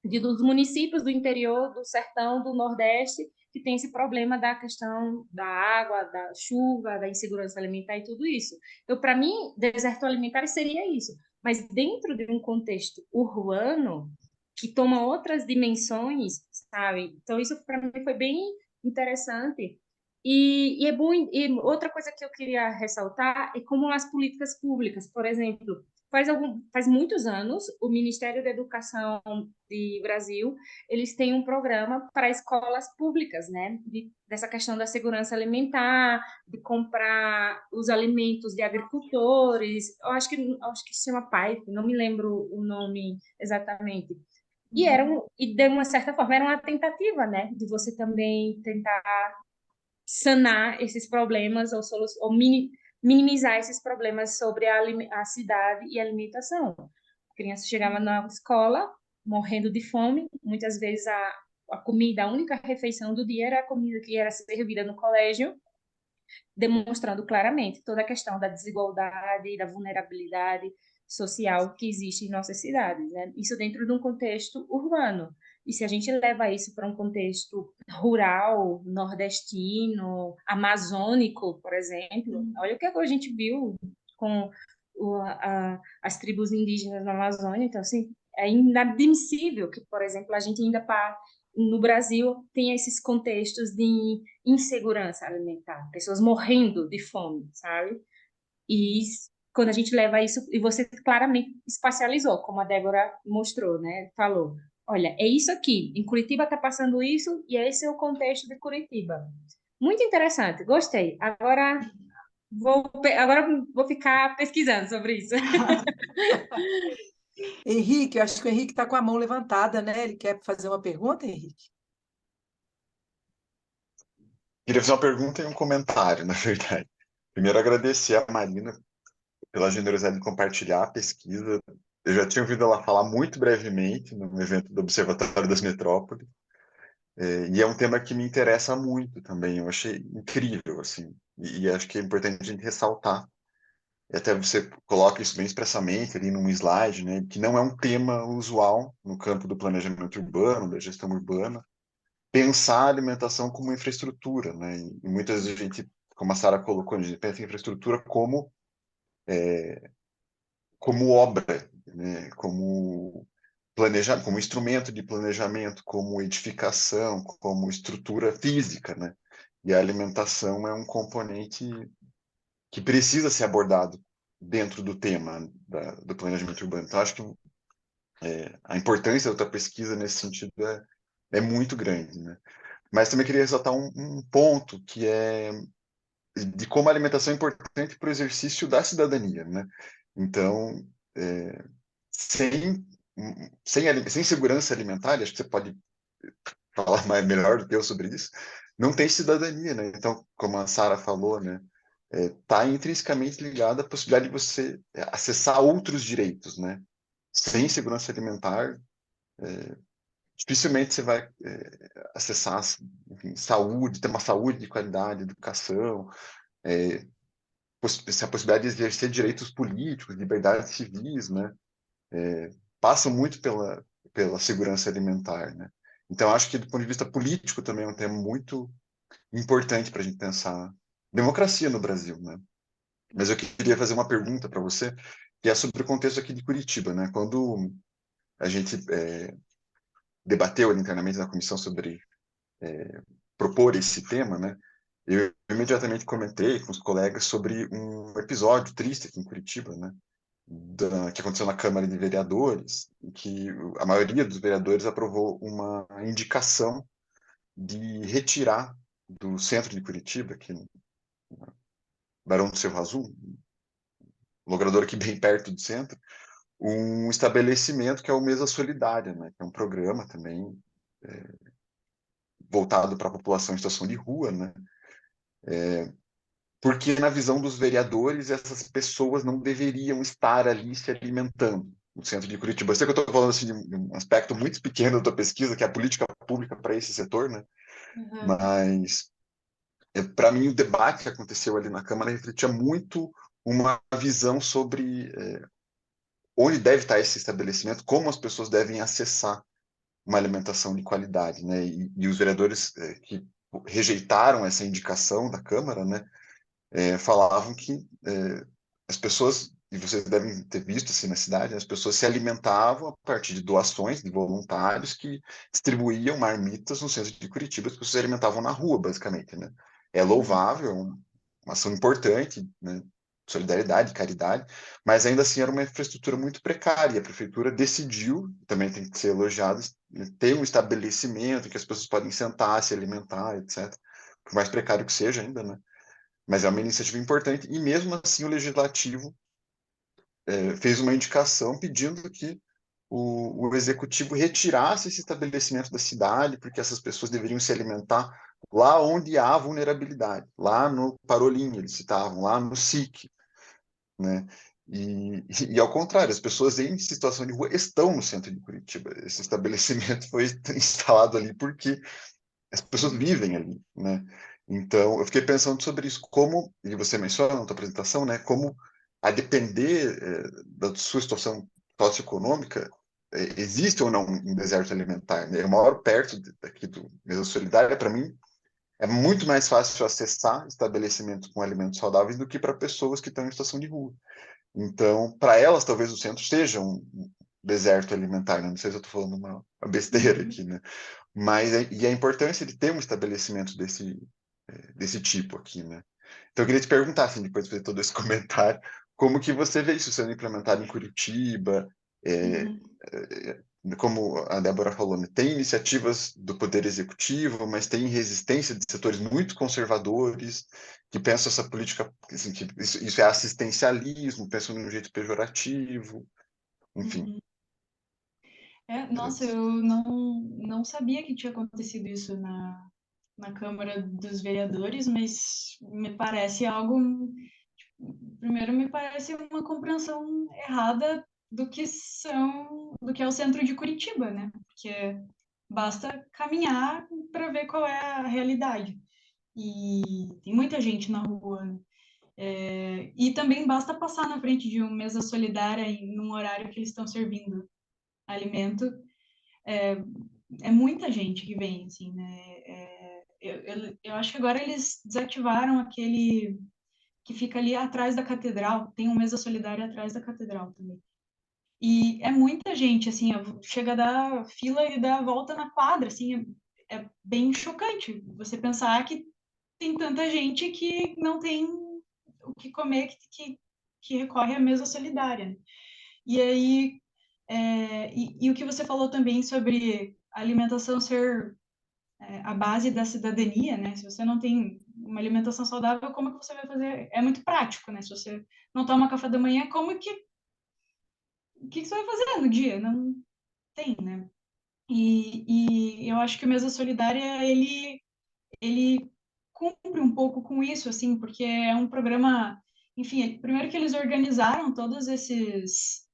dos municípios do interior, do sertão, do Nordeste, que tem esse problema da questão da água, da chuva, da insegurança alimentar e tudo isso. Então, para mim, deserto alimentar seria isso. Mas dentro de um contexto urbano, que toma outras dimensões, sabe? Então, isso para mim foi bem interessante. E é bom. E outra coisa que eu queria ressaltar é como as políticas públicas, por exemplo, faz muitos anos, o Ministério da Educação do Brasil, eles têm um programa para escolas públicas, né? Dessa questão da segurança alimentar, de comprar os alimentos de agricultores. Eu acho que se chama PAIP, não me lembro o nome exatamente. E de uma certa forma era uma tentativa, né, de você também tentar sanar esses problemas ou minimizar esses problemas sobre a cidade e a alimentação. A criança chegava na escola morrendo de fome, muitas vezes a comida, a única refeição do dia era a comida que era servida no colégio, demonstrando claramente toda a questão da desigualdade e da vulnerabilidade social que existe em nossas cidades, né? Isso dentro de um contexto urbano. E se a gente leva isso para um contexto rural, nordestino, amazônico, por exemplo, olha o que a gente viu com as tribos indígenas na Amazônia. Então, assim, é inadmissível que, por exemplo, a gente ainda no Brasil tenha esses contextos de insegurança alimentar, pessoas morrendo de fome, sabe? E quando a gente leva isso, e você claramente espacializou, como a Débora mostrou, né? Falou, olha, é isso aqui, em Curitiba está passando isso, e esse é o contexto de Curitiba. Muito interessante, gostei. Agora vou ficar pesquisando sobre isso. Henrique, eu acho que o Henrique está com a mão levantada, né? Ele quer fazer uma pergunta, Henrique? Queria fazer uma pergunta e um comentário, na verdade. Primeiro, agradecer a Marina pela generosidade de compartilhar a pesquisa. Eu já tinha ouvido ela falar muito brevemente no evento do Observatório das Metrópoles, e é um tema que me interessa muito também. Eu achei incrível, assim, e acho que é importante a gente ressaltar e até você coloca isso bem expressamente ali num slide, né, que não é um tema usual no campo do planejamento urbano, da gestão urbana, pensar a alimentação como infraestrutura, né, e muitas vezes a gente, como a Sara colocou, a gente pensa em infraestrutura como obra, né, como instrumento de planejamento, como edificação, como estrutura física, né? E a alimentação é um componente que precisa ser abordado dentro do tema do planejamento urbano. Então, acho que a importância da tua pesquisa nesse sentido é muito grande, né? Mas também queria ressaltar um ponto que é de como a alimentação é importante para o exercício da cidadania, né? Então, é, sem, sem segurança alimentar, acho que você pode falar melhor do que eu sobre isso, não tem cidadania, né? Então, como a Sara falou, né? Está intrinsecamente ligada à possibilidade de você acessar outros direitos, né? Sem segurança alimentar, dificilmente você vai acessar, enfim, saúde, ter uma saúde de qualidade, educação, é, a possibilidade de exercer direitos políticos, liberdades civis, né? Passam muito pela segurança alimentar, né? Então, acho que do ponto de vista político também é um tema muito importante para a gente pensar democracia no Brasil, né? Mas eu queria fazer uma pergunta para você, que é sobre o contexto aqui de Curitiba, né? Quando a gente debateu ali internamente na comissão sobre propor esse tema, né? Eu imediatamente comentei com os colegas sobre um episódio triste aqui em Curitiba, né? Que aconteceu na Câmara de Vereadores, em que a maioria dos vereadores aprovou uma indicação de retirar do centro de Curitiba, aqui no Barão do Cerro Azul, um logrador aqui bem perto do centro, um estabelecimento que é o Mesa Solidária, né? Que é um programa também voltado para a população em situação de rua, né? Porque na visão dos vereadores, essas pessoas não deveriam estar ali se alimentando no centro de Curitiba. Eu sei que eu estou falando assim, de um aspecto muito pequeno da tua pesquisa, que é a política pública para esse setor, né? Uhum. Mas, para mim, o debate que aconteceu ali na Câmara refletia muito uma visão sobre onde deve estar esse estabelecimento, como as pessoas devem acessar uma alimentação de qualidade, né? E os vereadores que rejeitaram essa indicação da Câmara, né? Falavam que as pessoas, e vocês devem ter visto assim na cidade, as pessoas se alimentavam a partir de doações de voluntários que distribuíam marmitas no centro de Curitiba, as pessoas se alimentavam na rua, basicamente, né? É Uhum. louvável, uma ação importante, né? Solidariedade, caridade, mas ainda assim era uma infraestrutura muito precária. A prefeitura decidiu, também tem que ser elogiado, né, ter um estabelecimento em que as pessoas podem sentar, se alimentar, etc. Por mais precário que seja ainda, né? Mas é uma iniciativa importante, e mesmo assim o legislativo fez uma indicação pedindo que o executivo retirasse esse estabelecimento da cidade, porque essas pessoas deveriam se alimentar lá onde há vulnerabilidade, lá no Parolim, eles citavam, lá no SIC, né? E ao contrário, as pessoas em situação de rua estão no centro de Curitiba. Esse estabelecimento foi instalado ali porque as pessoas vivem ali, né? Então, eu fiquei pensando sobre isso, como, e você menciona na tua apresentação, né, como a depender da sua situação socioeconômica, existe ou não um deserto alimentar, né? Eu moro perto daqui do Mesa Solidária, para mim, é muito mais fácil acessar estabelecimentos com alimentos saudáveis do que para pessoas que estão em situação de rua. Então, para elas, talvez o centro seja um deserto alimentar, né? Não sei se eu estou falando uma besteira Uhum. aqui, né? Mas e a importância de ter um estabelecimento desse tipo aqui, né? Então eu queria te perguntar, assim, depois de fazer todo esse comentário, como que você vê isso sendo implementado em Curitiba? É, Uhum. como a Débora falou, né? Tem iniciativas do Poder Executivo, mas tem resistência de setores muito conservadores que pensam essa política, assim, que isso é assistencialismo, pensam de um jeito pejorativo, enfim. Uhum. Nossa, eu não sabia que tinha acontecido isso na Câmara dos Vereadores, mas me parece algo. Primeiro, me parece uma compreensão errada do que é o centro de Curitiba, né? Porque basta caminhar para ver qual é a realidade. E tem muita gente na rua, né? E também basta passar na frente de uma mesa solidária num horário que eles estão servindo alimento. É muita gente que vem, assim, né? Eu acho que agora eles desativaram aquele que fica ali atrás da catedral. Tem uma mesa solidária atrás da catedral também. E é muita gente, assim, chega a dar fila e dá a volta na quadra, assim, é bem chocante você pensar que tem tanta gente que não tem o que comer, que recorre à mesa solidária, né? E aí, e o que você falou também sobre a alimentação ser a base da cidadania, né? Se você não tem uma alimentação saudável, como que você vai fazer? É muito prático, né? Se você não toma café da manhã, o que você vai fazer no dia? Não tem, né? E eu acho que o Mesa Solidária, ele cumpre um pouco com isso, assim, porque é um programa, enfim, primeiro que eles organizaram todas essas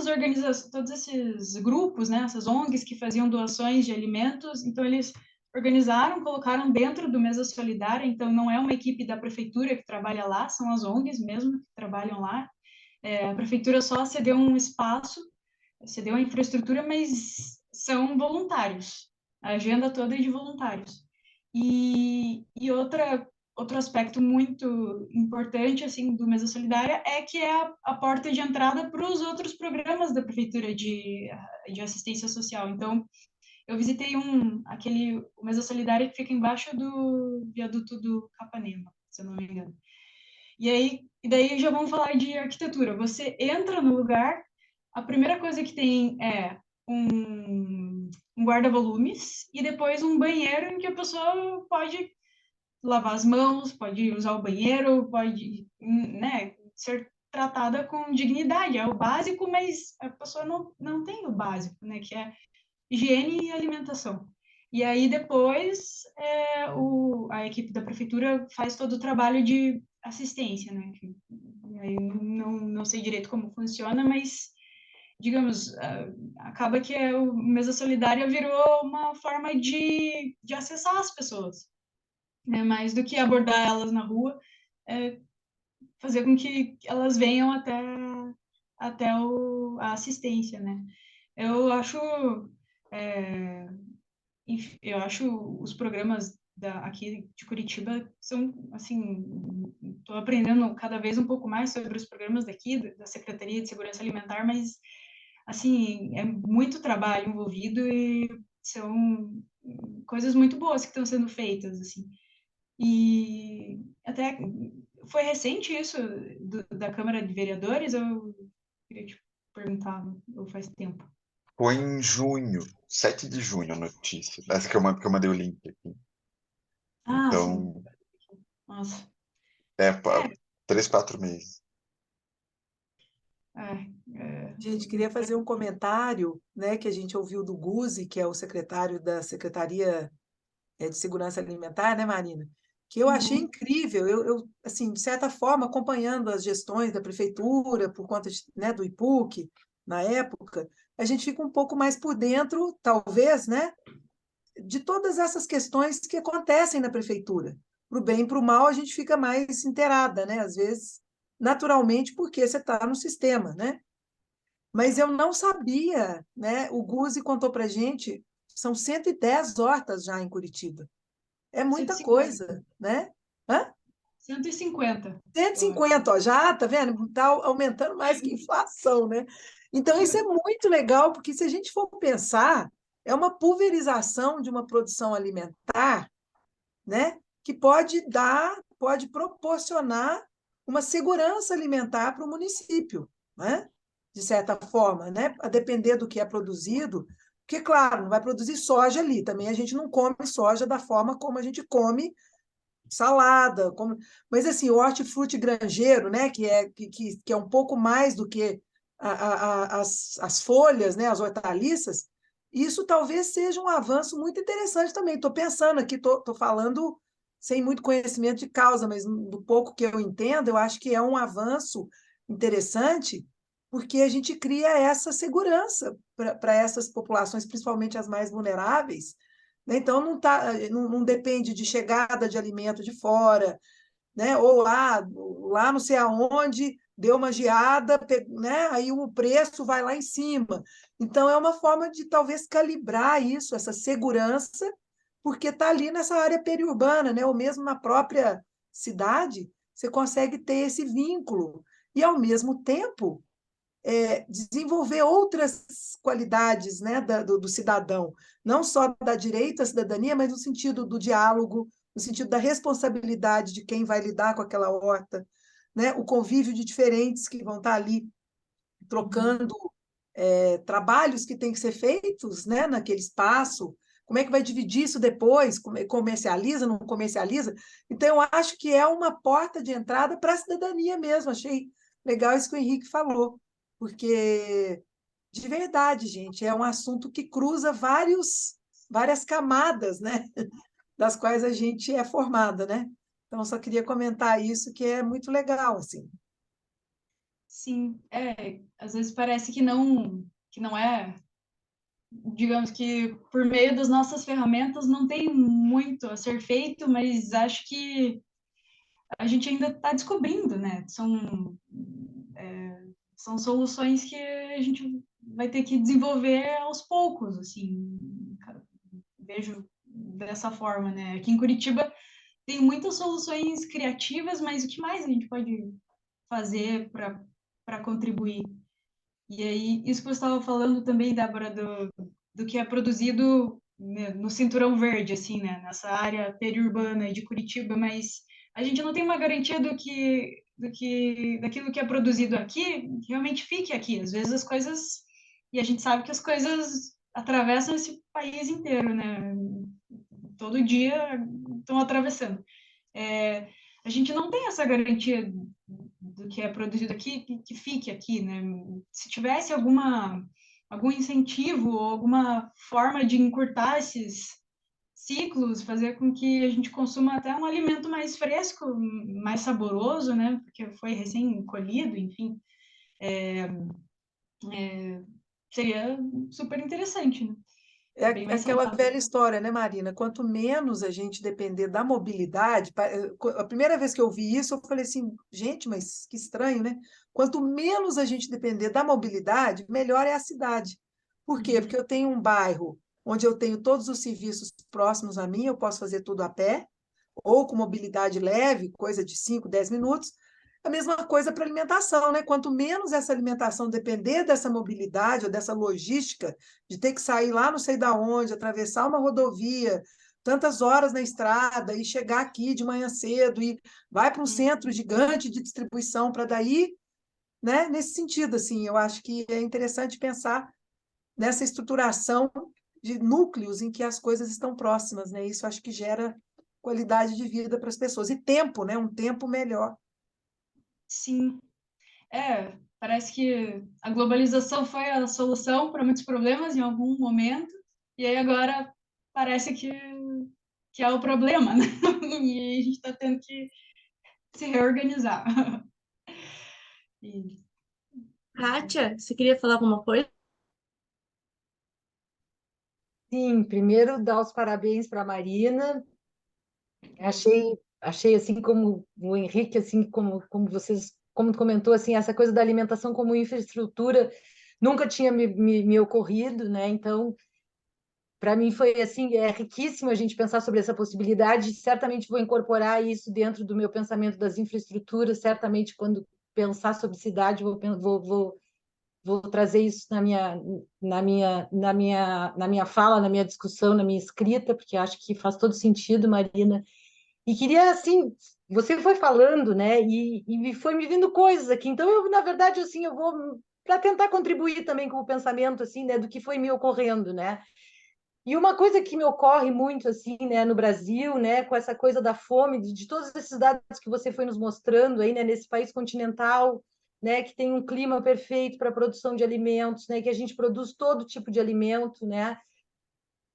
organizações, todos esses grupos, né, essas ONGs que faziam doações de alimentos, então eles organizaram, colocaram dentro do Mesa Solidária, então não é uma equipe da prefeitura que trabalha lá, são as ONGs mesmo que trabalham lá. A prefeitura só cedeu um espaço, cedeu a infraestrutura, mas são voluntários. A agenda toda é de voluntários. E outro aspecto muito importante assim do Mesa Solidária é que é a porta de entrada para os outros programas da prefeitura de assistência social. Então, eu visitei o Mesa Solidária que fica embaixo do viaduto do Capanema, se eu não me engano. E daí já vamos falar de arquitetura. Você entra no lugar, a primeira coisa que tem é um guarda-volumes e depois um banheiro em que a pessoa pode lavar as mãos, pode usar o banheiro, pode, né, ser tratada com dignidade. É o básico, mas a pessoa não tem o básico, né, que é higiene e alimentação. E aí depois a equipe da prefeitura faz todo o trabalho de assistência, né? Eu não sei direito como funciona, mas digamos, acaba que o Mesa Solidária virou uma forma de acessar as pessoas, né? Mais do que abordar elas na rua, é fazer com que elas venham até a assistência, né? Eu acho é, eu acho os programas aqui de Curitiba são, assim, estou aprendendo cada vez um pouco mais sobre os programas daqui, da Secretaria de Segurança Alimentar, mas, assim, é muito trabalho envolvido e são coisas muito boas que estão sendo feitas, assim. E até foi recente isso da Câmara de Vereadores, eu queria te perguntar, ou faz tempo? Foi em junho, 7 de junho a notícia. Essa que eu mandei o link aqui. Ah, sim. Então, Nossa. é, É, 3, 4 meses. Gente, queria fazer um comentário, né, que a gente ouviu do Guzzi, que é o secretário da Secretaria de Segurança Alimentar, né, Marina? Que eu achei uhum. incrível. Assim, de certa forma, acompanhando as gestões da prefeitura, por conta né, do IPUC, na época, a gente fica um pouco mais por dentro, talvez, né, de todas essas questões que acontecem na prefeitura. Para o bem e para o mal, a gente fica mais inteirada, né? Às vezes, naturalmente, porque você está no sistema, né? Mas eu não sabia, né? O Guzzi contou para a gente, são 110 hortas já em Curitiba. É muita 150. coisa, né? Hã? 150, eu acho. 150, ó, já, tá vendo? Está aumentando mais que inflação, né? Então, isso é muito legal, porque se a gente for pensar, é uma pulverização de uma produção alimentar, né? Que pode proporcionar uma segurança alimentar para o município, né? De certa forma, né? A depender do que é produzido, porque, claro, não vai produzir soja ali, também a gente não come soja da forma como a gente come salada, mas assim, o hortifruti granjeiro, né, que é um pouco mais do que as folhas, né, as hortaliças, isso talvez seja um avanço muito interessante também. Estou pensando aqui, estou falando sem muito conhecimento de causa, mas do pouco que eu entendo, eu acho que é um avanço interessante, porque a gente cria essa segurança para essas populações, principalmente as mais vulneráveis, né? Então, não depende de chegada de alimento de fora, né? Ou lá não sei aonde deu uma geada, né? Aí o preço vai lá em cima. Então, é uma forma de talvez calibrar isso, essa segurança, porque está ali nessa área periurbana, né? Ou mesmo na própria cidade, você consegue ter esse vínculo. E, ao mesmo tempo, desenvolver outras qualidades, né, do cidadão, não só da direito à cidadania, mas no sentido do diálogo, no sentido da responsabilidade de quem vai lidar com aquela horta, né, o convívio de diferentes que vão estar ali trocando trabalhos que têm que ser feitos, né, naquele espaço. Como é que vai dividir isso depois? Comercializa, não comercializa? Então, eu acho que é uma porta de entrada para a cidadania mesmo. Achei legal isso que o Henrique falou, porque, de verdade, gente, é um assunto que cruza várias camadas, né, das quais a gente é formada, né? Então, só queria comentar isso, que é muito legal, assim. Sim, às vezes parece que não é, digamos que por meio das nossas ferramentas não tem muito a ser feito, mas acho que a gente ainda está descobrindo, né? São soluções que a gente vai ter que desenvolver aos poucos, assim, vejo dessa forma, né? Aqui em Curitiba tem muitas soluções criativas, mas o que mais a gente pode fazer para contribuir? E aí, isso que você estava falando também, Débora, do que é produzido, né, no Cinturão Verde, assim, né, nessa área periurbana de Curitiba, mas a gente não tem uma garantia daquilo que é produzido aqui que realmente fique aqui. Às vezes as coisas, e a gente sabe que as coisas atravessam esse país inteiro, né? Todo dia estão atravessando. É, a gente não tem essa garantia do que é produzido aqui que fique aqui, né? Se tivesse algum incentivo ou alguma forma de encurtar esses ciclos, fazer com que a gente consuma até um alimento mais fresco, mais saboroso, né? Porque foi recém-colhido, enfim, seria super interessante, né? É Bem mais aquela saudável. velha história, né, Marina? Quanto menos a gente depender da mobilidade, a primeira vez que eu vi isso, eu falei assim, gente, mas que estranho, né? Quanto menos a gente depender da mobilidade, melhor é a cidade. Por quê? Porque Uhum. eu tenho um bairro onde eu tenho todos os serviços próximos a mim, eu posso fazer tudo a pé, ou com mobilidade leve, coisa de 5, 10 minutos. A mesma coisa para alimentação, né? Quanto menos essa alimentação depender dessa mobilidade ou dessa logística, de ter que sair lá não sei da onde, atravessar uma rodovia, tantas horas na estrada e chegar aqui de manhã cedo e vai para um centro gigante de distribuição para daí, né? Nesse sentido, assim, eu acho que é interessante pensar nessa estruturação de núcleos em que as coisas estão próximas, né? Isso acho que gera qualidade de vida para as pessoas e tempo, né? Um tempo melhor. Sim, parece que a globalização foi a solução para muitos problemas em algum momento, e aí agora parece que é o problema, né? E a gente está tendo que se reorganizar. E, Kátia, você queria falar alguma coisa? Sim, primeiro dar os parabéns para a Marina. Achei assim como o Henrique, assim como vocês, como tu comentou assim, essa coisa da alimentação como infraestrutura nunca tinha me ocorrido, né? Então, para mim foi assim, é riquíssimo a gente pensar sobre essa possibilidade. Certamente vou incorporar isso dentro do meu pensamento das infraestruturas. Certamente quando pensar sobre cidade vou trazer isso na minha fala, na minha discussão, na minha escrita, porque acho que faz todo sentido, Marina. E queria, assim, você foi falando, né, e foi me vindo coisas aqui. Então, eu, na verdade, assim, eu vou para tentar contribuir também com o pensamento, assim, né, do que foi me ocorrendo, né. E uma coisa que me ocorre muito, assim, né, no Brasil, né, com essa coisa da fome, de todos esses dados que você foi nos mostrando aí, né, nesse país continental, né, que tem um clima perfeito para a produção de alimentos, né, que a gente produz todo tipo de alimento, né,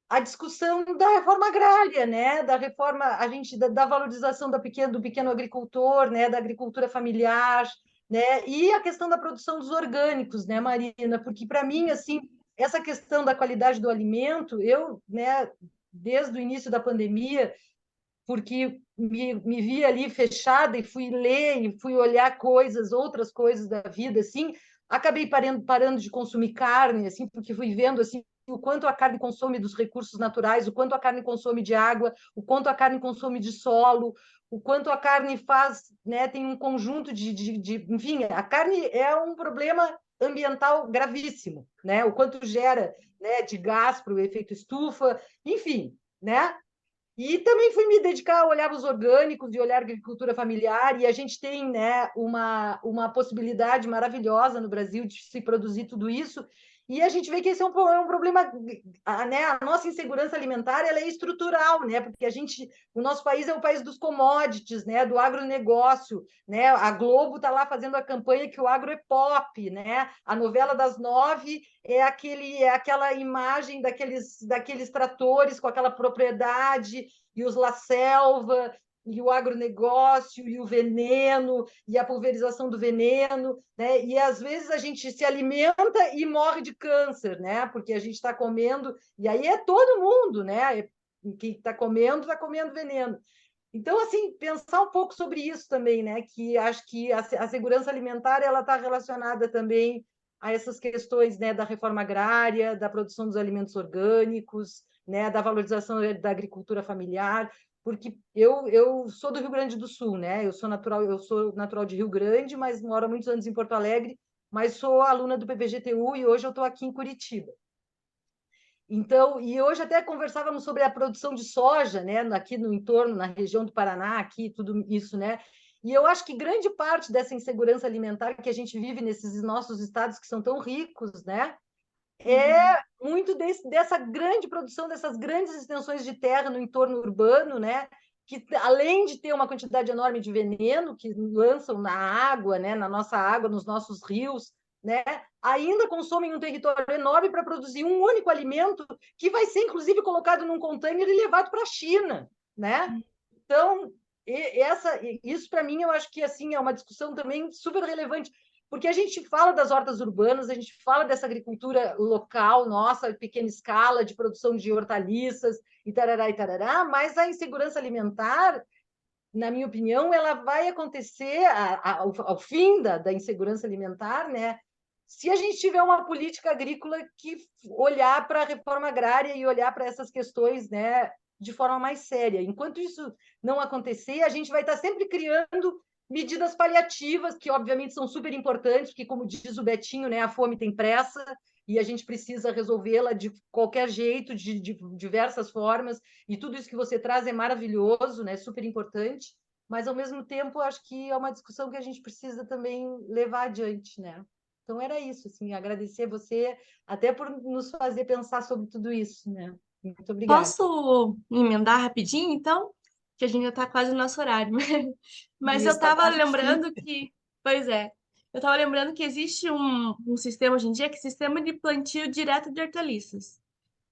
a discussão da reforma agrária, né, da reforma, a gente da valorização do pequeno agricultor, né, da agricultura familiar, né, e a questão da produção dos orgânicos, né, Marina, porque para mim assim, essa questão da qualidade do alimento, eu, né, desde o início da pandemia porque me vi ali fechada e fui ler e fui olhar coisas, outras coisas da vida, assim, acabei parando de consumir carne, assim, porque fui vendo assim o quanto a carne consome dos recursos naturais, o quanto a carne consome de água, o quanto a carne consome de solo, o quanto a carne faz, né, tem um conjunto enfim, a carne é um problema ambiental gravíssimo, né? O quanto gera, né, de gás para o efeito estufa, enfim, né? E também fui me dedicar a olhar os orgânicos e olhar a agricultura familiar, e a gente tem, né, uma possibilidade maravilhosa no Brasil de se produzir tudo isso, e a gente vê que esse é um problema, né, a nossa insegurança alimentar ela é estrutural, né, porque o nosso país é o país dos commodities, né, do agronegócio, né, a Globo está lá fazendo a campanha que o agro é pop, né, a novela das 9 é aquela imagem daqueles tratores com aquela propriedade e os La Selva e o agronegócio e o veneno e a pulverização do veneno, né? E às vezes a gente se alimenta e morre de câncer, né? Porque a gente está comendo e aí é todo mundo, né? Que está comendo veneno. Então, assim, pensar um pouco sobre isso também, né? Que acho que a segurança alimentar ela está relacionada também a essas questões, né, da reforma agrária, da produção dos alimentos orgânicos, né, da valorização da agricultura familiar, porque eu sou do Rio Grande do Sul, né? Eu sou natural de Rio Grande, mas moro há muitos anos em Porto Alegre, mas sou aluna do PPGTU e hoje eu estou aqui em Curitiba. Então, e hoje até conversávamos sobre a produção de soja, né, aqui no entorno, na região do Paraná, aqui tudo isso, né? E eu acho que grande parte dessa insegurança alimentar que a gente vive nesses nossos estados que são tão ricos, né, é muito dessa grande produção, dessas grandes extensões de terra no entorno urbano, né, que além de ter uma quantidade enorme de veneno que lançam na água, né, na nossa água, nos nossos rios, né, ainda consomem um território enorme para produzir um único alimento que vai ser, inclusive, colocado num container e levado para a China, né? Então, isso para mim eu acho que assim é uma discussão também super relevante, porque a gente fala das hortas urbanas, a gente fala dessa agricultura local, nossa, pequena escala, de produção de hortaliças, e tarará, mas a insegurança alimentar, na minha opinião, ela vai acontecer ao fim da insegurança alimentar, né? Se a gente tiver uma política agrícola que olhar para a reforma agrária e olhar para essas questões, né, de forma mais séria. Enquanto isso não acontecer, a gente vai estar sempre criando medidas paliativas, que obviamente são super importantes, porque, como diz o Betinho, né, a fome tem pressa e a gente precisa resolvê-la de qualquer jeito, de diversas formas, e tudo isso que você traz é maravilhoso, né, super importante, mas, ao mesmo tempo, acho que é uma discussão que a gente precisa também levar adiante, né? Então, era isso, assim, agradecer você até por nos fazer pensar sobre tudo isso, né? Muito obrigada. Posso emendar rapidinho, então? Que a gente já está quase no nosso horário. Mas eu Isso, tá estava quase lembrando que, pois é, eu estava lembrando que existe um sistema hoje em dia que é sistema de plantio direto de hortaliças.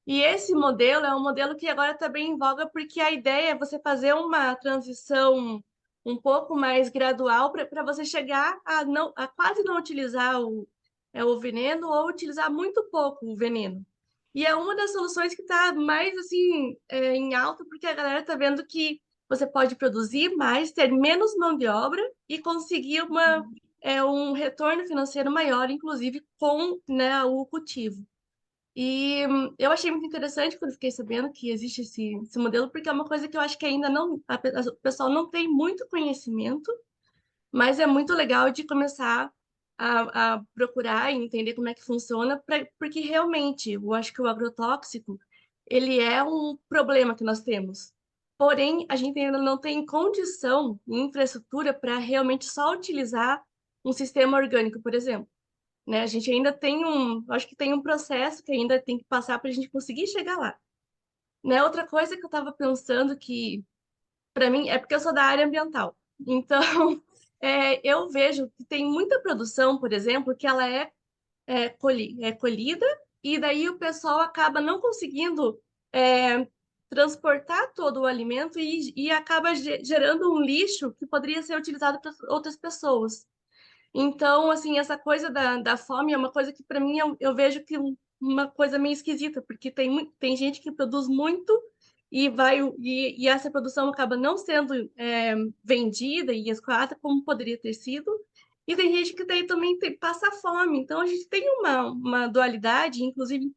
E esse modelo é um modelo que agora está bem em voga porque a ideia é você fazer uma transição um pouco mais gradual para você chegar a quase não utilizar o veneno ou utilizar muito pouco o veneno. E é uma das soluções que está mais assim em alta porque a galera está vendo que você pode produzir mais, ter menos mão de obra e conseguir um retorno financeiro maior, inclusive com, né, o cultivo. E eu achei muito interessante quando fiquei sabendo que existe esse modelo, porque é uma coisa que eu acho que ainda não, o pessoal não tem muito conhecimento, mas é muito legal de começar a procurar e entender como é que funciona, porque realmente eu acho que o agrotóxico, ele é um problema que nós temos. Porém, a gente ainda não tem condição e infraestrutura para realmente só utilizar um sistema orgânico, por exemplo, né? A gente ainda tem acho que tem um processo que ainda tem que passar para a gente conseguir chegar lá, né? Outra coisa que eu estava pensando que, para mim, é porque eu sou da área ambiental, então eu vejo que tem muita produção, por exemplo, que ela é colhida e daí o pessoal acaba não conseguindo é, transportar todo o alimento e acaba gerando um lixo que poderia ser utilizado para outras pessoas. Então, assim, essa coisa da fome é uma coisa que, para mim, eu vejo que uma coisa meio esquisita, porque tem gente que produz muito e essa produção acaba não sendo vendida e escoada como poderia ter sido. E tem gente que daí também passa fome. Então, a gente tem uma dualidade, inclusive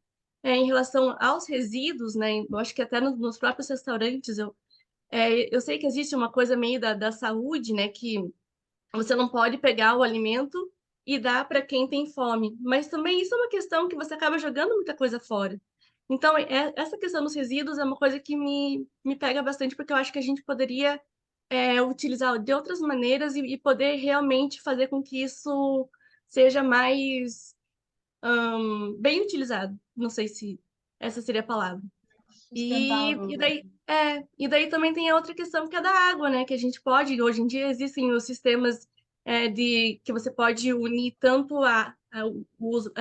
em relação aos resíduos, né? Eu acho que até nos próprios restaurantes, eu sei que existe uma coisa meio da saúde, né? Que você não pode pegar o alimento e dar para quem tem fome. Mas também isso é uma questão que você acaba jogando muita coisa fora. Então, essa questão dos resíduos é uma coisa que me pega bastante, porque eu acho que a gente poderia utilizar de outras maneiras e poder realmente fazer com que isso seja mais bem utilizado. Não sei se essa seria a palavra. E, Sustentável. e daí, e daí também tem a outra questão que é da água, né? Que a gente pode, hoje em dia existem os sistemas de que você pode unir tanto o uso,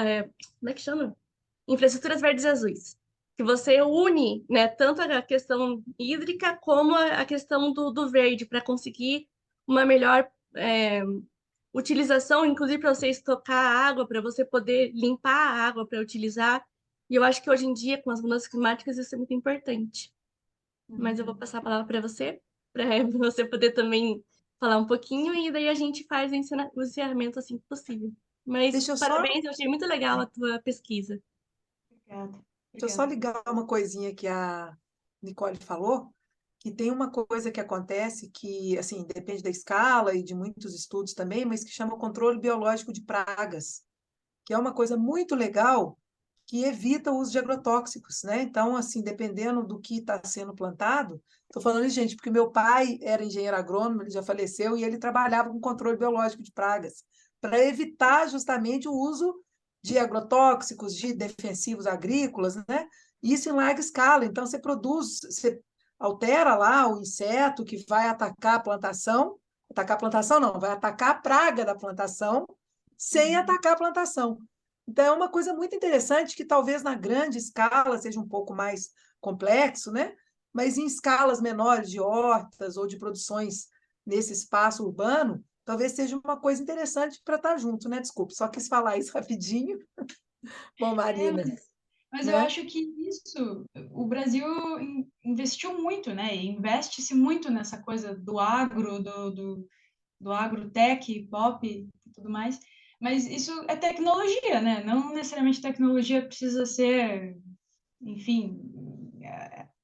como é que chama? Infraestruturas verdes e azuis. Que você une, né, tanto a questão hídrica como a questão do verde para conseguir uma melhor utilização, inclusive para você estocar a água, para você poder limpar a água para utilizar. E eu acho que hoje em dia, com as mudanças climáticas, isso é muito importante. Mas eu vou passar a palavra para você, para você poder também falar um pouquinho, e daí a gente faz o encerramento assim que possível. Mas Deixa eu só, parabéns, eu achei muito legal a tua pesquisa. Obrigada. deixa eu só Obrigada. ligar uma coisinha que a Nicole falou, que tem uma coisa que acontece que, assim, depende da escala e de muitos estudos também, mas que chama o controle biológico de pragas, que é uma coisa muito legal que evita o uso de agrotóxicos, né? Então, assim, dependendo do que está sendo plantado, estou falando isso, gente, porque meu pai era engenheiro agrônomo, ele já faleceu, e ele trabalhava com controle biológico de pragas, para evitar justamente o uso de agrotóxicos, de defensivos agrícolas, né? Isso em larga escala. Então, você altera lá o inseto que vai atacar a plantação não, vai atacar a praga da plantação sem atacar a plantação. Então, é uma coisa muito interessante que talvez na grande escala seja um pouco mais complexo, né? Mas em escalas menores de hortas ou de produções nesse espaço urbano, talvez seja uma coisa interessante para estar junto, né? Desculpe, só quis falar isso rapidinho. Bom, É, Marina, mas eu né? acho que isso, o Brasil investiu muito, né? E investe-se muito nessa coisa do agro, do agrotech, pop e tudo mais. Mas isso é tecnologia, né? Não necessariamente tecnologia precisa ser, enfim,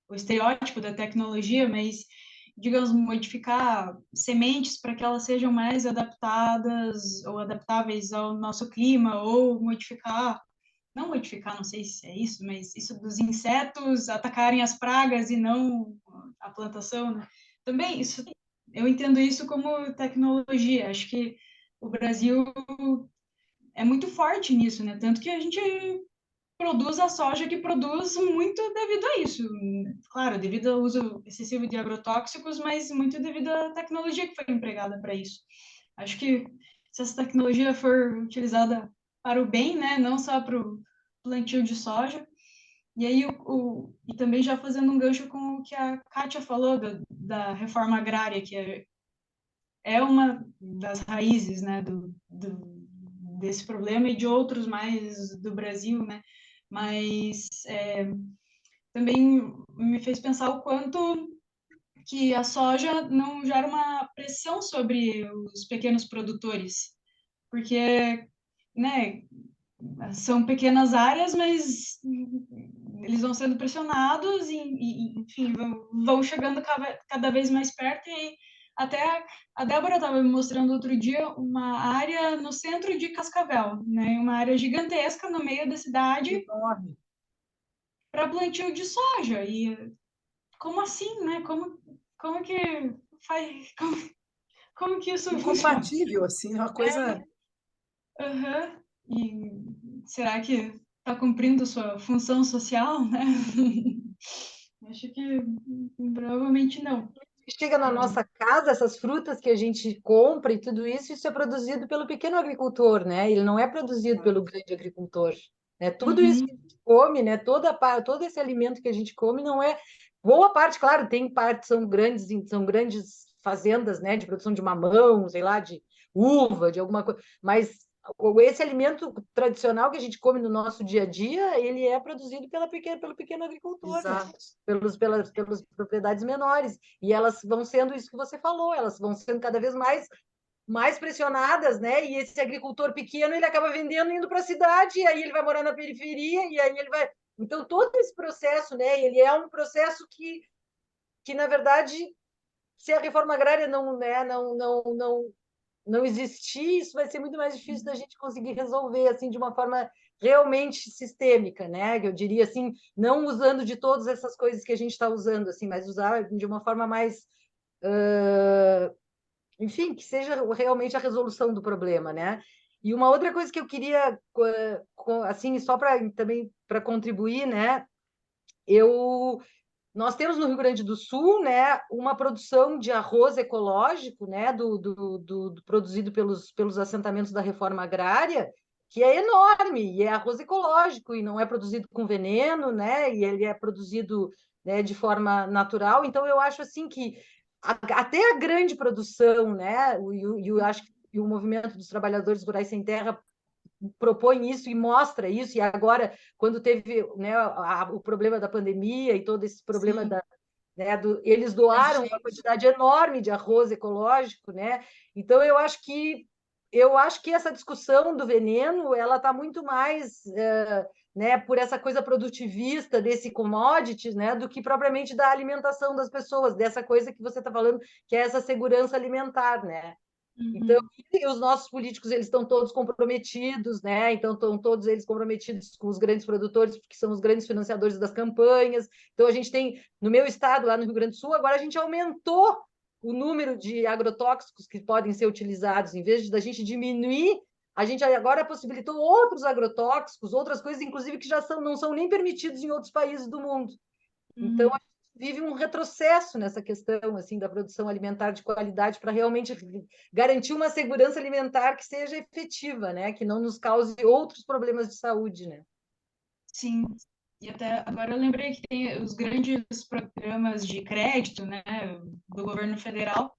o estereótipo da tecnologia, mas, digamos, modificar sementes para que elas sejam mais adaptadas ou adaptáveis ao nosso clima, ou modificar, não modificar, não sei se é isso, mas isso dos insetos atacarem as pragas e não a plantação, né? Também, isso, eu entendo isso como tecnologia. Acho que o Brasil é muito forte nisso, né? Tanto que a gente produz a soja que produz muito devido a isso. Claro, devido ao uso excessivo de agrotóxicos, mas muito devido à tecnologia que foi empregada para isso. Acho que se essa tecnologia for utilizada para o bem, né, não só para o plantio de soja, e aí e também já fazendo um gancho com o que a Kátia falou da reforma agrária, que é uma das raízes, né, desse problema e de outros mais do Brasil, né, mas também me fez pensar o quanto que a soja não gera uma pressão sobre os pequenos produtores, porque, né, são pequenas áreas, mas eles vão sendo pressionados e enfim, vão chegando cada vez mais perto e até a Débora estava me mostrando outro dia uma área no centro de Cascavel, né, uma área gigantesca no meio da cidade Enorme. para plantio de soja. E como assim, né? Como que faz? Como que isso funciona? Incompatível, assim, é uma coisa. Uhum. E será que está cumprindo sua função social, né? Acho que provavelmente não. Chega na nossa casa, essas frutas que a gente compra e tudo isso é produzido pelo pequeno agricultor, né? Ele não é produzido pelo grande agricultor, né? Tudo isso que a Uhum. gente come, né? Todo esse alimento que a gente come não é boa parte, claro, tem parte são grandes fazendas, né? De produção de mamão, sei lá, de uva, de alguma coisa, mas esse alimento tradicional que a gente come no nosso dia a dia, ele é produzido pelo pequeno agricultor, né? Exato. Pelas propriedades menores. E elas vão sendo isso que você falou, elas vão sendo cada vez mais pressionadas, né? E esse agricultor pequeno, ele acaba vendendo, indo para a cidade, e aí ele vai morar na periferia, e aí ele vai... Então, todo esse processo, né? Ele é um processo que na verdade, se a reforma agrária não existir, isso vai ser muito mais difícil da gente conseguir resolver assim de uma forma realmente sistêmica, né? Eu diria assim, não usando de todas essas coisas que a gente está usando, assim, mas usar de uma forma mais, enfim, que seja realmente a resolução do problema, né? E uma outra coisa que eu queria, assim, só para também para contribuir, né? Nós temos no Rio Grande do Sul, né, uma produção de arroz ecológico, né, produzido pelos assentamentos da reforma agrária, que é enorme, e é arroz ecológico, e não é produzido com veneno, né, e ele é produzido, né, de forma natural. Então, eu acho assim que até a grande produção, né, eu acho que o movimento dos trabalhadores rurais sem terra propõe isso e mostra isso, e agora, quando teve, né, o problema da pandemia e todo esse problema Sim, eles a doaram uma gente. quantidade enorme de arroz ecológico, né? Então eu acho que essa discussão do veneno ela está muito mais né, por essa coisa produtivista desse commodities, né, do que propriamente da alimentação das pessoas, dessa coisa que você está falando, que é essa segurança alimentar, né? Então, Uhum. e os nossos políticos eles estão todos comprometidos, né? Então, estão todos eles comprometidos com os grandes produtores, porque são os grandes financiadores das campanhas. Então, a gente tem, no meu estado, lá no Rio Grande do Sul, agora a gente aumentou o número de agrotóxicos que podem ser utilizados. Em vez de da gente diminuir, a gente agora possibilitou outros agrotóxicos, outras coisas, inclusive, que não são nem permitidos em outros países do mundo. Então, a Uhum. gente vive um retrocesso nessa questão assim da produção alimentar de qualidade para realmente garantir uma segurança alimentar que seja efetiva, né? Que não nos cause outros problemas de saúde, né? Sim. E até agora eu lembrei que tem os grandes programas de crédito, né, do governo federal,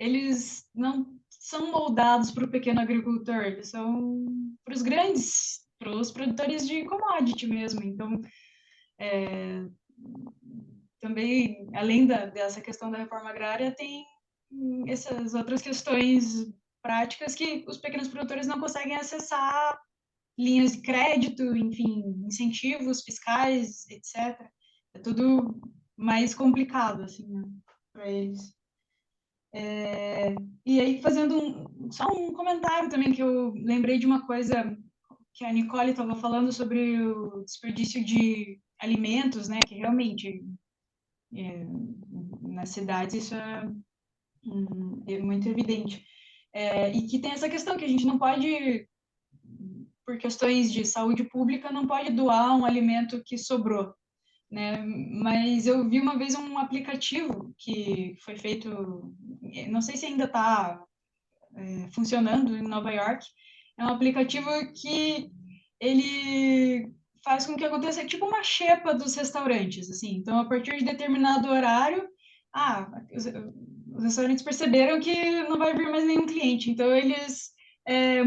eles não são moldados para o pequeno agricultor, eles são para os grandes, para os produtores de commodity mesmo. Então, também, além dessa questão da reforma agrária, tem essas outras questões práticas que os pequenos produtores não conseguem acessar linhas de crédito, enfim, incentivos fiscais, etc. É tudo mais complicado, assim, né, para eles. E aí, fazendo só um comentário também, que eu lembrei de uma coisa que a Nicole estava falando sobre o desperdício de alimentos, né, que realmente nas cidades isso é muito evidente. E que tem essa questão que a gente não pode, por questões de saúde pública, não pode doar um alimento que sobrou, né? Mas eu vi uma vez um aplicativo que foi feito, não sei se ainda está funcionando em Nova York. É um aplicativo que ele faz com que aconteça tipo uma xepa dos restaurantes, assim. Então, a partir de determinado horário, os restaurantes perceberam que não vai vir mais nenhum cliente. Então, eles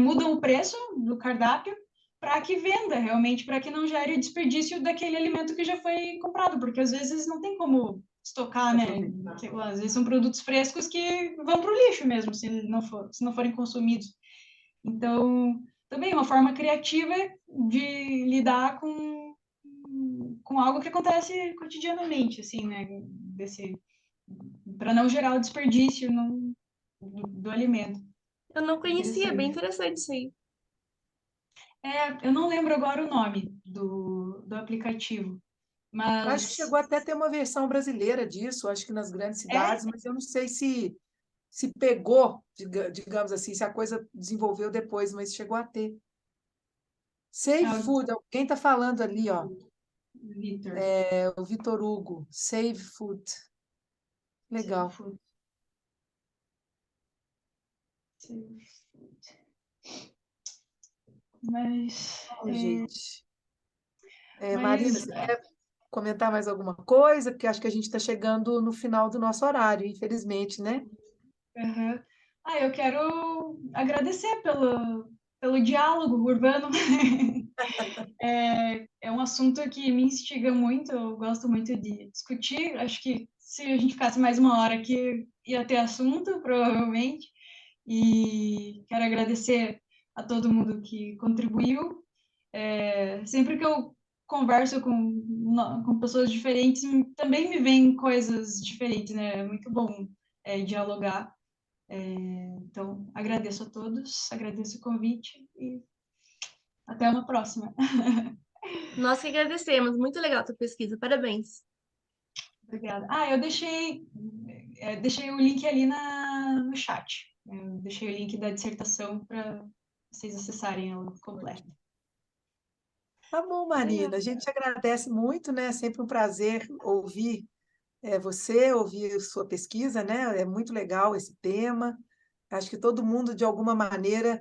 mudam o preço do cardápio para que venda realmente, para que não gere o desperdício daquele alimento que já foi comprado, porque às vezes não tem como estocar, né? Sei lá, às vezes são produtos frescos que vão para o lixo mesmo, se não forem consumidos. Então, também é uma forma criativa de lidar com algo que acontece cotidianamente, assim, né? Para não gerar o desperdício do alimento. Eu não conhecia, bem Interessante. interessante isso aí. Eu não lembro agora o nome do aplicativo, Acho que mas chegou até a ter uma versão brasileira disso, acho que nas grandes cidades, mas eu não sei se pegou, digamos assim, se a coisa desenvolveu depois, mas chegou a ter. Save é Food, alguém está falando ali, ó, o Vitor. é o Vitor Hugo, Save Food. Save Legal. food. Save food. Mas, Bom, gente. Marina, mas você quer comentar mais alguma coisa? Porque acho que a gente está chegando no final do nosso horário, infelizmente, né? uhum. Eu quero agradecer pelo diálogo urbano. É um assunto que me instiga muito, eu gosto muito de discutir. Acho que se a gente ficasse mais uma hora aqui, ia ter assunto, provavelmente. E quero agradecer a todo mundo que contribuiu. Sempre que eu converso com pessoas diferentes, também me vêm coisas diferentes, né? É muito bom dialogar. Então, agradeço a todos, agradeço o convite e até uma próxima. Nós que agradecemos. Muito legal a tua pesquisa. Parabéns. Obrigada. Eu deixei o link ali no chat. Eu deixei o link da dissertação para vocês acessarem ela completa. Tá bom, Marina. A gente agradece muito, né? É sempre um prazer ouvir você, ouvir sua pesquisa, né? É muito legal esse tema. Acho que todo mundo, de alguma maneira,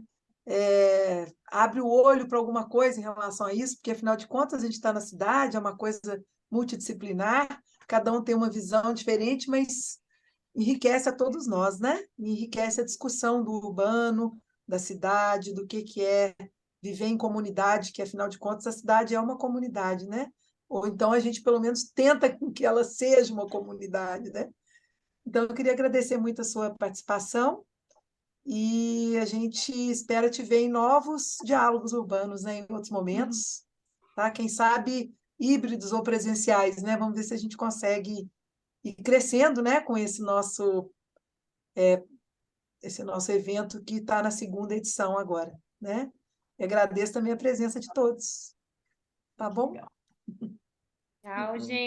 abre o olho para alguma coisa em relação a isso, porque, afinal de contas, a gente está na cidade, é uma coisa multidisciplinar, cada um tem uma visão diferente, mas enriquece a todos nós, né? Enriquece a discussão do urbano, da cidade, do que é viver em comunidade, que, afinal de contas, a cidade é uma comunidade, né? Ou então a gente, pelo menos, tenta que ela seja uma comunidade, né? Então, eu queria agradecer muito a sua participação e a gente espera te ver em novos diálogos urbanos, né, em outros momentos, tá? Quem sabe híbridos ou presenciais, né? Vamos ver se a gente consegue ir crescendo, né, com esse nosso evento que está na segunda edição agora, né? E agradeço também a presença de todos, tá bom? Tchau, gente.